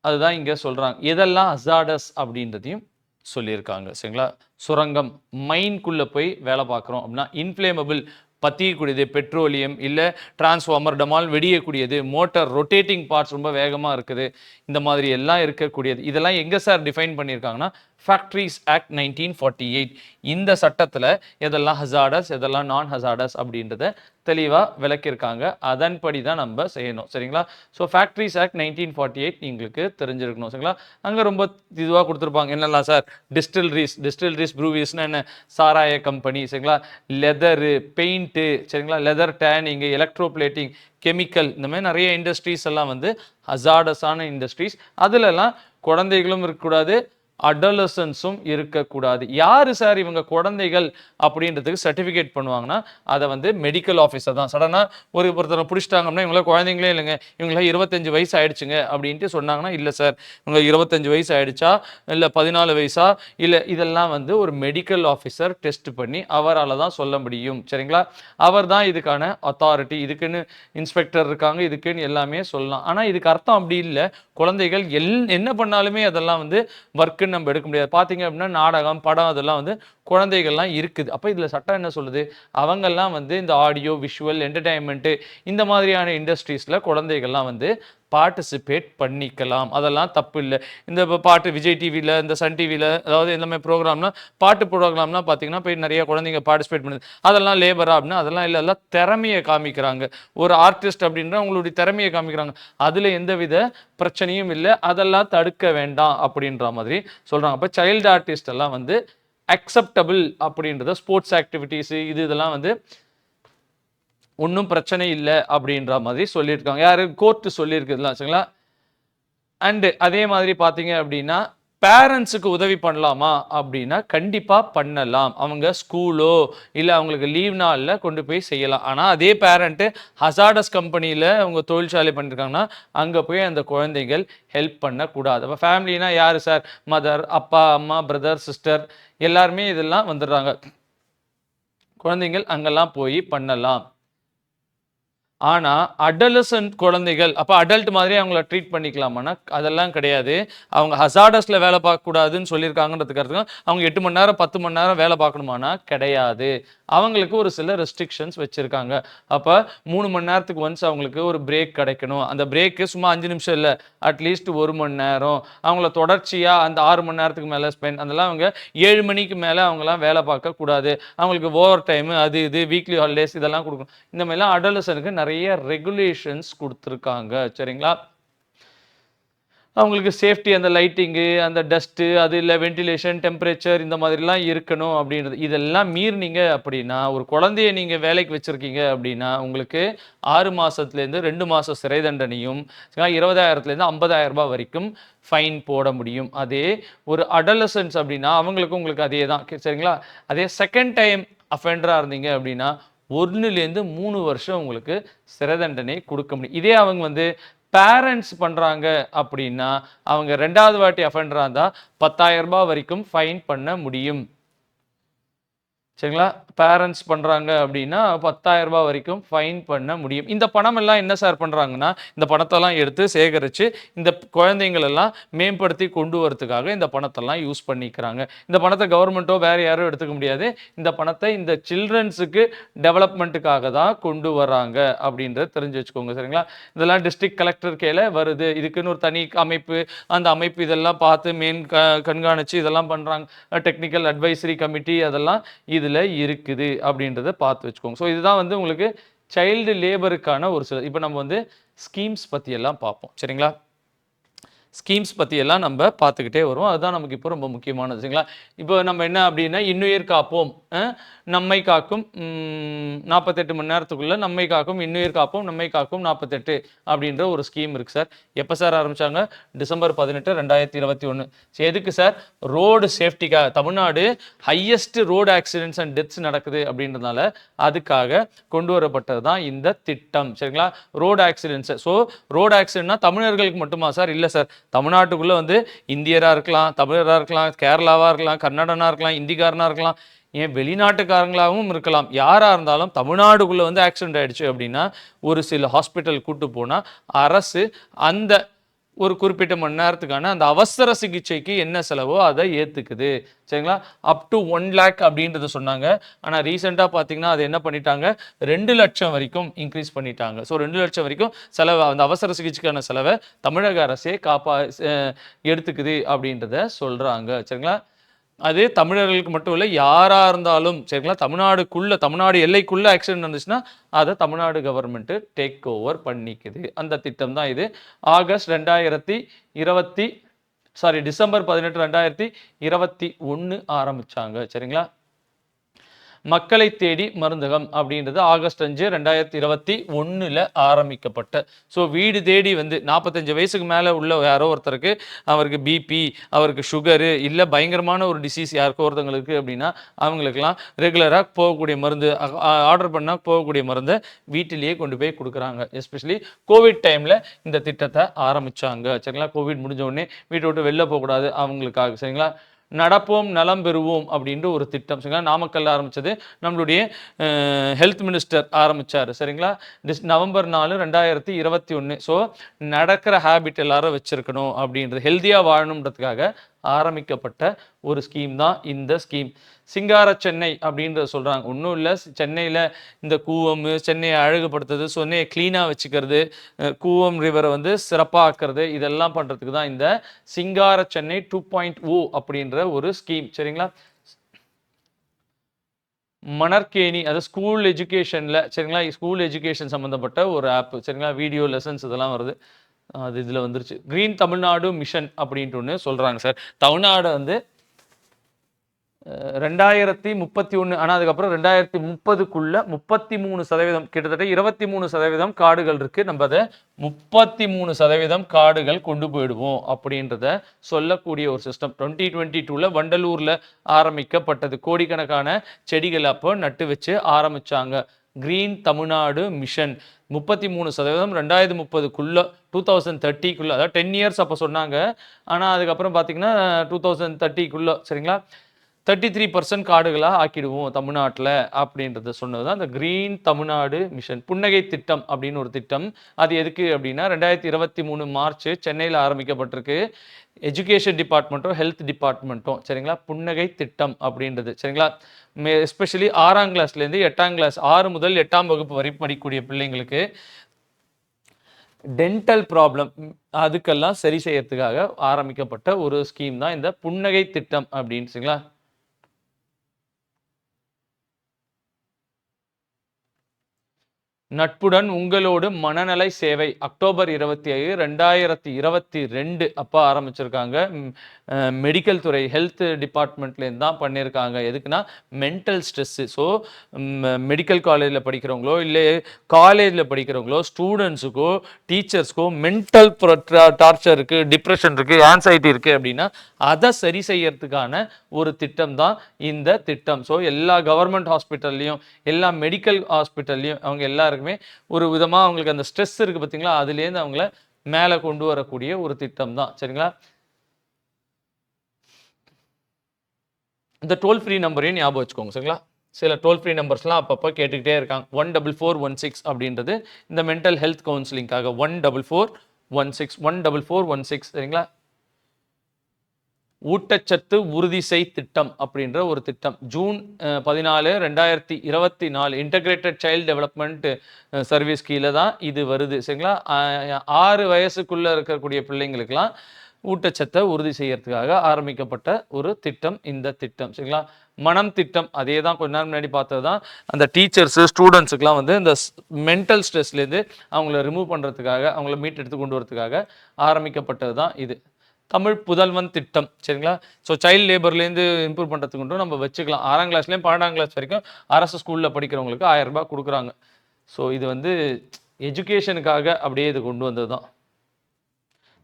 அதுதான் இங்கே சொல்கிறாங்க. எதெல்லாம் ஹசார்டஸ் அப்படின்றதையும் சொல்லியிருக்காங்க. சரிங்களா? சுரங்கம், மைன்குள்ளே போய் வேலை பார்க்குறோம் அப்படின்னா, இன்ஃப்ளேமபிள் பற்றியக்கூடியது, பெட்ரோலியம் இல்லை டிரான்ஸ்ஃபார்மர் டமால் வெடியக்கூடியது, மோட்டார் ரொட்டேட்டிங் பார்ட்ஸ் ரொம்ப வேகமாக இருக்குது, இந்த மாதிரி எல்லாம் இருக்கக்கூடியது. இதெல்லாம் எங்கே சார் டிஃபைன் பண்ணியிருக்காங்கன்னா ஃபேக்ட்ரிஸ் ஆக்ட் 1948. இந்த சட்டத்தில் எதெல்லாம் ஹசார்டஸ், எதெல்லாம் நான் ஹசார்டஸ் அப்படின்றத தெளிவாக விளக்கியிருக்காங்க. அதன்படி தான் நம்ம செய்யணும். சரிங்களா? ஸோ ஃபேக்ட்ரிஸ் ஆக்ட் 1948 உங்களுக்கு தெரிஞ்சிருக்கணும். சரிங்களா? அங்கே ரொம்ப இதுவாக கொடுத்துருப்பாங்க. என்னெல்லாம் சார்? டிஸ்டில்ரிஸ் ப்ரூவீஸ்னால் என்ன? சாராய கம்பெனி. சரிங்களா? லெதரு, பெயிண்ட்டு, சரிங்களா? லெதர் டேனிங்கு, எலக்ட்ரோபிளேட்டிங், கெமிக்கல், இந்த மாதிரி நிறைய இண்டஸ்ட்ரீஸ் எல்லாம் வந்து ஹசார்டஸான இண்டஸ்ட்ரீஸ். அதிலெல்லாம் குழந்தைகளும் இருக்கக்கூடாது, அடலசன்ஸும் இருக்கக்கூடாது. யாரு சார் இவங்க குழந்தைகள் அப்படின்றதுக்கு சர்டிஃபிகேட் பண்ணுவாங்கன்னா அதை வந்து மெடிக்கல் ஆஃபீஸர் தான். சடனாக ஒருத்தரை பிடிச்சிட்டாங்கன்னா இவங்கள குழந்தைங்களே இல்லைங்க, இவங்கள 25 வயசு ஆயிடுச்சுங்க அப்படின்ட்டு சொன்னாங்கன்னா, இல்லை சார் இவங்க 25 வயசு ஆயிடுச்சா இல்லை 14 வயசா இல்லை, இதெல்லாம் வந்து ஒரு மெடிக்கல் ஆஃபீஸர் டெஸ்ட் பண்ணி அவரால் தான் சொல்ல முடியும். சரிங்களா? அவர் தான் இதுக்கான அத்தாரிட்டி. இதுக்குன்னு இன்ஸ்பெக்டர் இருக்காங்க, இதுக்குன்னு எல்லாமே சொல்லலாம். ஆனால் இதுக்கு அர்த்தம் அப்படி இல்லை. குழந்தைகள் என்ன பண்ணாலுமே அதெல்லாம் வந்து ஒர்க்குன்னு நம்ம எடுக்க முடியாது. பார்த்தீங்க அப்படின்னா நாடகம், படம் அதெல்லாம் வந்து குழந்தைகள்லாம் இருக்குது. அப்போ இதில் சட்டம் என்ன சொல்லுது? அவங்கெல்லாம் வந்து இந்த ஆடியோ விஷுவல் என்டர்டைன்மெண்ட்டு இந்த மாதிரியான இண்டஸ்ட்ரீஸில் குழந்தைகள்லாம் வந்து பார்ட்டிசிபேட் பண்ணிக்கலாம். அதெல்லாம் தப்பு இல்லை. இந்த பாட்டு விஜய் டிவியில், இந்த சன் டிவியில், அதாவது இந்த மாதிரி ப்ரோக்ராம்லாம், பாட்டு ப்ரோக்ராம்லாம் பார்த்தீங்கன்னா போய் நிறைய குழந்தைங்க பார்ட்டிசிபேட் பண்ணுது. அதெல்லாம் லேபரா அப்படின்னா அதெல்லாம் இல்லை. அதெல்லாம் திறமையை காமிக்கிறாங்க. ஒரு ஆர்டிஸ்ட் அப்படின்ற உங்களுடைய திறமையை காமிக்கிறாங்க. அதில் எந்தவித பிரச்சனையும் இல்லை. அதெல்லாம் தடுக்க வேண்டாம் அப்படின்ற மாதிரி சொல்கிறாங்க. அப்போ சைல்டு ஆர்டிஸ்ட் எல்லாம் வந்து அக்செப்டபிள் அப்படின்றத, ஸ்போர்ட்ஸ் ஆக்டிவிட்டீஸு இதெல்லாம் வந்து ஒன்றும் பிரச்சனை இல்லை அப்படின்ற மாதிரி சொல்லியிருக்காங்க. யாரு? கோர்ட்டு சொல்லியிருக்குதுலாம். சரிங்களா? அண்டு அதே மாதிரி பார்த்தீங்க அப்படின்னா பேரண்ட்ஸுக்கு உதவி பண்ணலாமா அப்படின்னா கண்டிப்பாக பண்ணலாம். அவங்க ஸ்கூலோ இல்லை அவங்களுக்கு லீவ் நாளில் கொண்டு போய் செய்யலாம். ஆனால் அதே பேரண்ட்டு ஹசார்டஸ் கம்பெனியில் அவங்க தொழிற்சாலை பண்ணியிருக்காங்கன்னா அங்கே போய் அந்த குழந்தைகள் ஹெல்ப் பண்ணக்கூடாது. அப்போ ஃபேமிலினா யார் சார்? மதர், அப்பா, அம்மா, பிரதர், சிஸ்டர் எல்லாருமே இதெல்லாம் வந்துடுறாங்க. குழந்தைங்கள் அங்கெல்லாம் போய் பண்ணலாம். ஆனா அடலசன்ட் குழந்தைகள் அப்ப அடல்ட் மாதிரி அவங்கள ட்ரீட் பண்ணிக்கலாமான்னா அதெல்லாம் கிடையாது. அவங்க ஹசார்டஸ்ல வேலை பார்க்கக்கூடாதுன்னு சொல்லியிருக்காங்கன்றதுக்காக அவங்க 8 மணி நேரம் 10 மணி நேரம் வேலை பார்க்கணுமானா கிடையாது. அவங்களுக்கு ஒரு சில ரெஸ்ட்ரிக்ஷன்ஸ் வச்சிருக்காங்க. அப்ப 3 மணி நேரத்துக்கு ஒன்ஸ் அவங்களுக்கு ஒரு பிரேக் கிடைக்கணும். அந்த பிரேக்கு சும்மா 5 நிமிஷம் இல்ல. அட்லீஸ்ட் 1 மணி நேரம். அவங்கள தொடர்ச்சியா அந்த 6 மணி நேரத்துக்கு மேல அதெல்லாம் அவங்க 7 மணிக்கு மேல அவங்கலாம் வேலை பார்க்கக்கூடாது. அவங்களுக்கு ஓவர் டைம் அது இது வீக்லி ஹாலிடேஸ் இதெல்லாம் குடுக்கணும். இந்த மாதிரிலாம் அடோலசன்ட்க்கு நிறைய ரெகுலேஷன்ஸ் கொடுத்துருக்காங்க. சரிங்களா? அவங்களுக்கு சேஃப்டி அந்த லைட்டிங்கு, அந்த டஸ்ட்டு, அது இல்ல வென்டிலேஷன், டெம்பரேச்சர் இந்த மாதிரிலாம் இருக்கணும் அப்படின்றது. இதெல்லாம் மீறினீங்க அப்படின்னா, ஒரு குழந்தைய நீங்க வேலைக்கு வச்சிருக்கீங்க அப்படின்னா, உங்களுக்கு 6 மாசத்துலேருந்து 2 மாசம் சிறை தண்டனையும், 20,000லேருந்து 50,000 வரைக்கும் ஃபைன் போட முடியும். அதே ஒரு அடலசன்ஸ் அப்படின்னா, அவங்களுக்கும் உங்களுக்கு அதே தான். சரிங்களா? அதே செகண்ட் டைம் அஃபெண்டரா இருந்தீங்க அப்படின்னா, 1லேருந்து 3 வருஷம் உங்களுக்கு சிறை தண்டனை குடுக்க முடியும். இதே அவங்க வந்து பேரண்ட்ஸ் பண்றாங்க அப்படின்னா, அவங்க 2வது வாட்டி அஃபெண்டரா இருந்தா ரூ. 10,000 வரைக்கும் ஃபைன் பண்ண முடியும். சரிங்களா? பேரண்ட்ஸ் பண்றாங்க அப்படின்னா ரூ. 10,000 வரைக்கும் ஃபைன் பண்ண முடியும். இந்த பணம் எல்லாம் என்ன சார் பண்றாங்கன்னா, இந்த பணத்தெல்லாம் எடுத்து சேகரிச்சு, இந்த குழந்தைங்களெல்லாம் மேம்படுத்தி கொண்டு வரதுக்காக இந்த பணத்தெல்லாம் யூஸ் பண்ணிக்கிறாங்க. இந்த பணத்தை கவர்மெண்ட்டோ வேற யாரும் எடுத்துக்க முடியாது. இந்த பணத்தை இந்த சில்ட்ரன்ஸுக்கு டெவலப்மெண்ட்டுக்காக தான் கொண்டு வராங்க அப்படின்றத தெரிஞ்சு வச்சுக்கோங்க. சரிங்களா? இதெல்லாம் டிஸ்ட்ரிக்ட் கலெக்டர் கீழ வருது. இதுக்குன்னு ஒரு தனி அமைப்பு, அந்த அமைப்பு இதெல்லாம் பார்த்து கண்காணிச்சு இதெல்லாம் பண்றாங்க. டெக்னிக்கல் அட்வைசரி கமிட்டி அதெல்லாம் இதுல இருக்குது அப்படின்றத பார்த்து வச்சுக்கோங்க. ஸோ இதுதான் வந்து உங்களுக்கு சைல்டு லேபருக்கான ஒரு சில இப்போ நம்ம வந்து ஸ்கீம்ஸ் பத்தி எல்லாம் பார்ப்போம். சரிங்களா? ஸ்கீம்ஸ் பற்றி எல்லாம் நம்ம பார்த்துக்கிட்டே வருவோம். அதுதான் நமக்கு இப்போ ரொம்ப முக்கியமானது. சரிங்களா? இப்போ நம்ம என்ன அப்படின்னா இன்னுயிர் காப்போம், நம்மை காக்கும் 48 மணி நேரத்துக்குள்ள நம்மை காக்கும், இன்னுயிர் காப்போம், நம்மை காக்கும் 48 அப்படின்ற ஒரு ஸ்கீம் இருக்கு சார். எப்போ சார் ஆரம்பிச்சாங்க? டிசம்பர் 18, 2021. எதுக்கு சார்? ரோடு சேஃப்டிக்காக. Tamil Nadu highest road accidents and deaths நடக்குது அப்படின்றதுனால அதுக்காக கொண்டு வரப்பட்டது தான் இந்த திட்டம். சரிங்களா? Road accidents. ஸோ ரோடு ஆக்சிடென்ட்னா தமிழர்களுக்கு மட்டுமா சார்? இல்லை சார். தமிழ்நாட்டுக்குள்ள வந்து இந்தியரா இருக்கலாம், தமிழரா இருக்கலாம், கேரளாவா இருக்கலாம், கன்னடனா இருக்கலாம், இந்திக்காரனா இருக்கலாம், ஏன் வெளிநாட்டுக்காரங்களாகவும் இருக்கலாம். யாரா இருந்தாலும் தமிழ்நாடுக்குள்ள வந்து ஆக்சிடென்ட் ஆயிடுச்சு அப்படின்னா ஒரு சில ஹாஸ்பிட்டல் கூட்டு போனா அரசு அந்த ஒரு குறிப்பிட்ட மணி நேரத்துக்கான அந்த அவசர சிகிச்சைக்கு என்ன செலவோ அதை ஏத்துக்குது. சரிங்களா? அப் டு 1 lakh அப்படின்றது சொன்னாங்க. ஆனா ரீசெண்டா பாத்தீங்கன்னா அது என்ன பண்ணிட்டாங்க, 2 லட்சம் வரைக்கும் இன்க்ரீஸ் பண்ணிட்டாங்க. ஸோ 2 லட்சம் வரைக்கும் செலவு, அந்த அவசர சிகிச்சைக்கான செலவை தமிழக அரசே எடுத்துக்குது அப்படின்றத சொல்றாங்க. சரிங்களா? அது தமிழர்களுக்கு மட்டும் இல்லை, யாரா இருந்தாலும் சரிங்களா, தமிழ்நாடு எல்லைக்குள்ள ஆக்சிடென்ட் நடந்துச்சுன்னா அதை தமிழ்நாடு கவர்மெண்ட் டேக் ஓவர் பண்ணிக்குது. அந்த திட்டம் தான் இது. டிசம்பர் 18, 2021 ஆரம்பிச்சாங்க. சரிங்களா? மக்களை தேடி மருந்தகம் அப்படின்றது ஆகஸ்ட் 5, 2021 ஆரம்பிக்கப்பட்ட. ஸோ வீடு தேடி வந்து 45 வயசுக்கு மேலே உள்ள யாரோ ஒருத்தருக்கு அவருக்கு பிபி, அவருக்கு சுகரு, இல்லை பயங்கரமான ஒரு டிசீஸ் யாருக்கோ ஒருத்தவங்களுக்கு அப்படின்னா அவங்களுக்கெல்லாம் ரெகுலராக போகக்கூடிய மருந்து ஆர்டர் பண்ணால் போகக்கூடிய மருந்தை வீட்டிலேயே கொண்டு போய் கொடுக்குறாங்க. எஸ்பெஷலி கோவிட் டைமில் இந்த திட்டத்தை ஆரம்பித்தாங்க. சரிங்களா? கோவிட் முடிஞ்ச உடனே வீட்டை விட்டு வெளில போகக்கூடாது அவங்களுக்காக. சரிங்களா? நடப்போம் நலம் பெறுவோம் அப்படின்ற ஒரு திட்டம். சரிங்களா? நாமக்கல்ல ஆரம்பிச்சது நம்மளுடைய ஹெல்த் மினிஸ்டர் ஆரம்பிச்சாரு. சரிங்களா? நவம்பர் 4, 2021. ஸோ நடக்கிற ஹேபிட் எல்லாரும் வச்சிருக்கணும் அப்படின்றது, ஹெல்த்தியா வாழணுன்றதுக்காக ஆரம்பிக்கப்பட்ட ஒரு ஸ்கீம் தான் இந்த ஸ்கீம். சிங்கார சென்னை அப்படின்றத சொல்றாங்க. ஒன்றும் இல்லை, சென்னையில் இந்த கூவம், சென்னையை அழகுபடுத்துறது, சென்னையை கிளீனாக வச்சுக்கிறது, கூவம் ரிவரை வந்து சிறப்பாக ஆக்குறது, இதெல்லாம் பண்ணுறதுக்கு தான் இந்த சிங்கார சென்னை 2.0 அப்படின்ற ஒரு ஸ்கீம். சரிங்களா? மணற்கேணி, அது ஸ்கூல் எஜுகேஷனில், சரிங்களா, ஸ்கூல் எஜுகேஷன் சம்மந்தப்பட்ட ஒரு ஆப். சரிங்களா? வீடியோ லெசன்ஸ் இதெல்லாம் வருது. அது இதில் வந்துருச்சு. கிரீன் தமிழ்நாடு மிஷன் அப்படின்ட்டு ஒன்று சொல்கிறாங்க சார். தமிழ்நாடு வந்து 2031, ஆனால் அதுக்கப்புறம் 2030க்குள்ள 33%, கிட்டத்தட்ட 23% காடுகள் இருக்கு. நம்ம அதை 33% காடுகள் கொண்டு போயிடுவோம் அப்படின்றத சொல்லக்கூடிய ஒரு சிஸ்டம் 2022 வண்டலூர்ல ஆரம்பிக்கப்பட்டது. கோடிக்கணக்கான செடிகள் அப்போ நட்டு வச்சு ஆரம்பிச்சாங்க. கிரீன் தமிழ்நாடு மிஷன் 33% 2030க்குள்ள 2030க்குள்ள, அதாவது 10 இயர்ஸ் அப்போ சொன்னாங்க. ஆனால் அதுக்கப்புறம் பார்த்தீங்கன்னா 2030க்குள்ள, சரிங்களா, 33% காடுகளாக ஆக்கிடுவோம் தமிழ்நாட்டில் அப்படின்றத சொன்னது தான் இந்த கிரீன் தமிழ்நாடு மிஷன். புன்னகை திட்டம் அப்படின்னு ஒரு திட்டம். அது எதுக்கு அப்படின்னா 2023 மார்ச் சென்னையில் ஆரம்பிக்கப்பட்டிருக்கு. எஜுகேஷன் டிபார்ட்மெண்ட்டும் ஹெல்த் டிபார்ட்மெண்ட்டும் சரிங்களா புன்னகை திட்டம் அப்படின்றது சரிங்களா. எஸ்பெஷலி 6ஆம் கிளாஸ்லேருந்து 8ஆம் கிளாஸ் 6 முதல் 8ஆம் வகுப்பு வரை படிக்கக்கூடிய பிள்ளைங்களுக்கு டென்டல் ப்ராப்ளம் அதுக்கெல்லாம் சரி செய்யறதுக்காக ஆரம்பிக்கப்பட்ட ஒரு ஸ்கீம் தான் இந்த புன்னகை திட்டம் அப்படின்னு சரிங்களா. நட்புடன் உங்களோடு மனநலை சேவை அக்டோபர் 27, 2022 அப்போ ஆரம்பிச்சிருக்காங்க. மெடிக்கல் துறை ஹெல்த் டிபார்ட்மெண்ட்லேருந்து தான் பண்ணியிருக்காங்க. எதுக்குன்னா மென்டல் ஸ்ட்ரெஸ்ஸு. ஸோ மெடிக்கல் காலேஜில் படிக்கிறவங்களோ இல்லை காலேஜில் படிக்கிறவங்களோ ஸ்டூடெண்ட்ஸுக்கோ டீச்சர்ஸ்க்கோ மென்டல் டார்ச்சர் இருக்குது, டிப்ரெஷன் இருக்குது, ஆன்சைட்டி இருக்குது அப்படின்னா அதை சரி செய்யறதுக்கான ஒரு திட்டம் தான் இந்த திட்டம். ஸோ எல்லா கவர்மெண்ட் ஹாஸ்பிட்டல்லையும் எல்லா மெடிக்கல் ஹாஸ்பிட்டல்லையும் அவங்க எல்லாருக்குமே ஒரு விதமாக அவங்களுக்கு அந்த ஸ்ட்ரெஸ் இருக்குது பார்த்தீங்களா, அதுலேருந்து அவங்கள மேலே கொண்டு வரக்கூடிய ஒரு திட்டம் தான் சரிங்களா. இந்த டோல் ஃப்ரீ நம்பரையும் ஞாபகம் வச்சுக்கோங்க சரிங்களா. சில டோல் ஃப்ரீ நம்பர்ஸ்லாம் அப்பப்போ கேட்டுக்கிட்டே இருக்காங்க. 14416 அப்படின்றது இந்த மென்டல் ஹெல்த் கவுன்சிலிங்காக 14416 14416 சரிங்களா. ஊட்டச்சத்து உறுதி செய் திட்டம் அப்படின்ற ஒரு திட்டம் June 14, 2024 integrated child development service கீழே தான் இது வருது சரிங்களா. 6 வயசுக்குள்ளே இருக்கக்கூடிய பிள்ளைங்களுக்கெல்லாம் ஊட்டச்சத்தை உறுதி செய்யறதுக்காக ஆரம்பிக்கப்பட்ட ஒரு திட்டம் இந்த திட்டம் சரிங்களா. மனம் திட்டம் அதே தான் கொஞ்ச நேரம் முன்னாடி பார்த்தது தான். அந்த டீச்சர்ஸு ஸ்டூடெண்ட்ஸுக்கெலாம் வந்து இந்த மென்டல் ஸ்ட்ரெஸ்லேருந்து அவங்கள ரிமூவ் பண்ணுறதுக்காக அவங்கள மீட்டெடுத்து கொண்டு வரதுக்காக ஆரம்பிக்கப்பட்டது தான் இது. தமிழ் புதல்வன் திட்டம் சரிங்களா. ஸோ சைல்டு லேபர்லேருந்து இம்ப்ரூவ் பண்ணுறதுக்கு நம்ம வச்சுக்கலாம். 6ஆம் கிளாஸ்லேயும் 12ஆம் கிளாஸ் வரைக்கும் அரசு ஸ்கூலில் படிக்கிறவங்களுக்கு 1000 ரூபாய் கொடுக்குறாங்க. ஸோ இது வந்து எஜுகேஷனுக்காக அப்படியே இது கொண்டு வந்தது தான்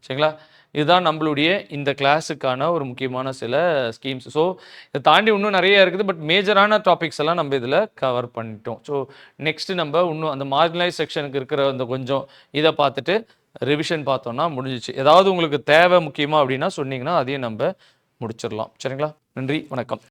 சரிங்களா. இதுதான் நம்மளுடைய இந்த கிளாஸுக்கான ஒரு முக்கியமான சில ஸ்கீம்ஸ். ஸோ இதை தாண்டி இன்னும் நிறைய இருக்குது, பட் மேஜரான டாபிக்ஸ் எல்லாம் நம்ம இதில் கவர் பண்ணிட்டோம். ஸோ நெக்ஸ்ட்டு நம்ம இன்னும் அந்த மார்ஜினலைஸ் செக்ஷனுக்கு இருக்கிற அந்த கொஞ்சம் இதை பார்த்துட்டு ரிவிஷன் பார்த்தோம்னா முடிஞ்சிச்சு. ஏதாவது உங்களுக்கு தேவை முக்கியமாக அப்படின்னா சொன்னீங்கன்னா அதையும் நம்ம முடிச்சிடலாம் சரிங்களா. நன்றி, வணக்கம்.